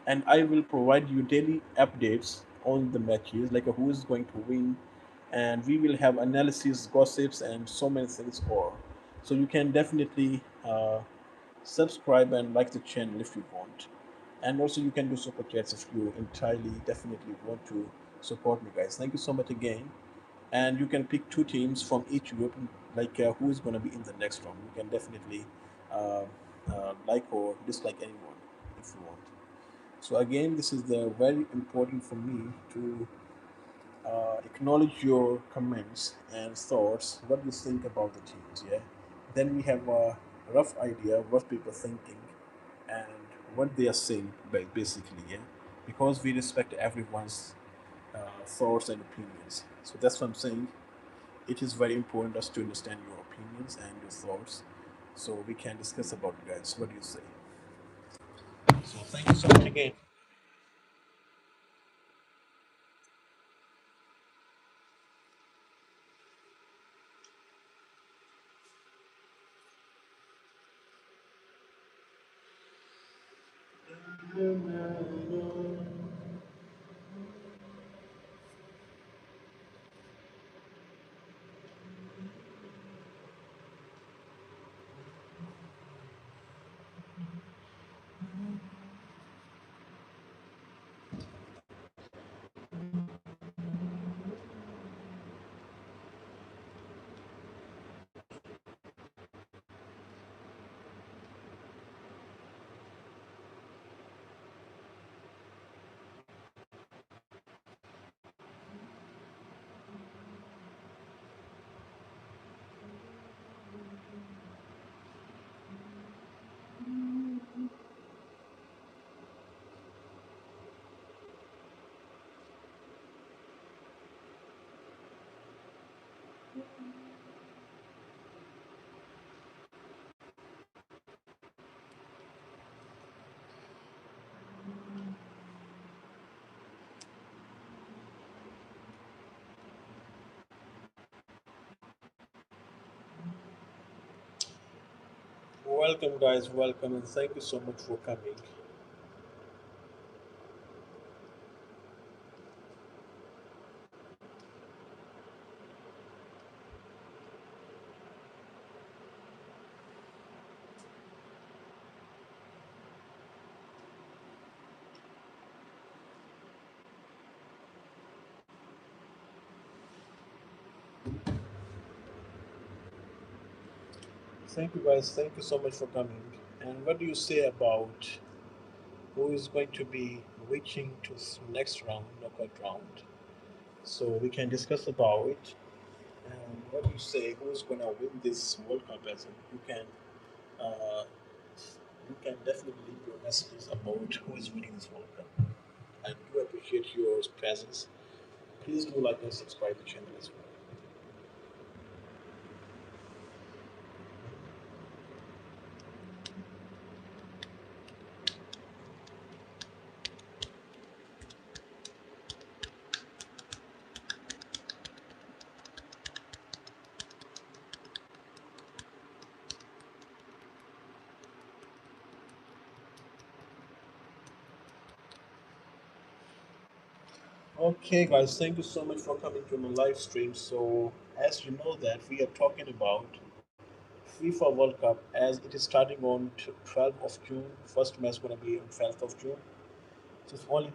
and I will provide you daily updates on the matches, like who is going to win, and we will have analysis, gossips, and so many things more. So you can definitely subscribe and like the channel if you want, and also you can do super chats if you entirely definitely want to support me, guys. Thank you so much again, and you can pick two teams from each group, like who is going to be in the next round. You can definitely uh, like or dislike anyone if you want. So again, this is the very important for me to acknowledge your comments and thoughts. What you think about the teams, yeah. Then we have a rough idea of what people are thinking and what they are saying, basically, yeah. Because we respect everyone's thoughts and opinions. So that's what I'm saying. It is very important us to understand your opinions and your thoughts, so we can discuss about it, guys. What do you say? So thank you so much again. Welcome, guys. Welcome, and thank you so much for coming. Thank you, guys. Thank you so much for coming. And what do you say about who is going to be reaching to next round, knockout round? So we can discuss about it. And what do you say? Who's gonna win this World Cup? As in, uh, you can definitely leave your messages about who is winning this World Cup. I do appreciate your presence. Please do like and subscribe the channel as well. Okay, guys, thank you so much for coming to my live stream. So, as you know that we are talking about FIFA World Cup as it is starting on 12th of June. First match gonna be on 12th of June. So it's only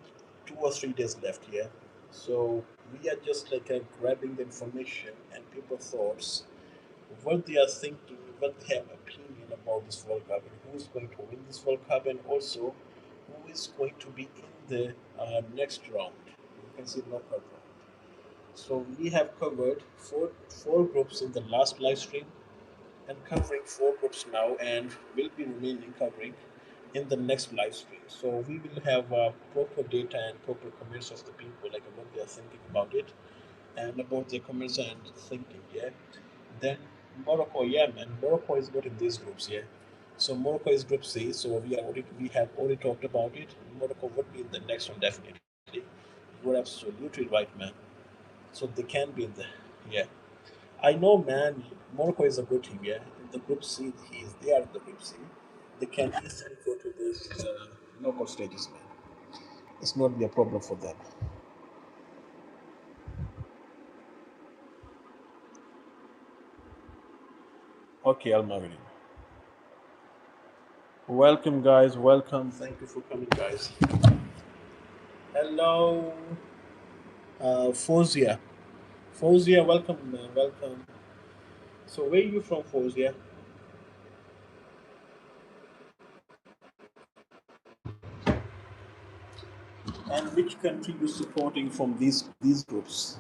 2 or 3 days left here. So we are just like grabbing the information and people's thoughts, what they are thinking, what they have opinion about this World Cup, and who's going to win this World Cup, and also who is going to be in the next round. You can see knockout round. So we have covered four groups in the last live stream, and covering four groups now, and will be remaining covering in the next live stream. So we will have proper data and proper comments of the people, like what they are thinking about it, and about their comments and thinking. Yeah. Then Morocco, yeah, man. Morocco is not in these groups, yeah. So Morocco is Group C. So we have already talked about it. Morocco would be in the next one definitely. You're absolutely right, man. So they can be in the yeah. I know, man. Morocco is a good team, yeah. In the Group C, they are in the Group C. They can easily go to this knockout stages, man. It's not be a problem for them. Okay, Almarin. Welcome, guys. Welcome. Thank you for coming, guys. Hello, Fozia. Fozia, welcome, man. Welcome. So, where are you from, Fozia? And which country you supporting from these groups?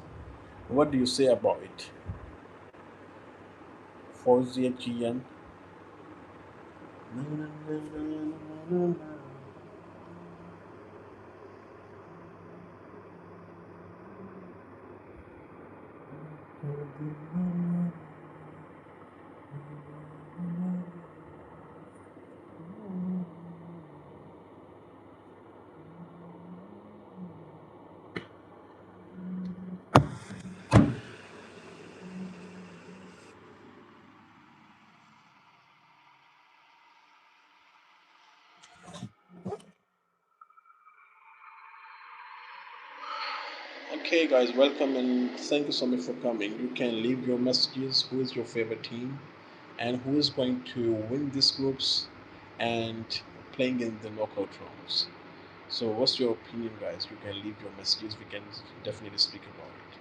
What do you say about it? Fozia Gian. Okay, guys, welcome and thank you so much for coming. You can leave your messages. Who is your favorite team, and who is going to win these groups, and playing in the knockout rounds. So, what's your opinion, guys? You can leave your messages. We can definitely speak about it.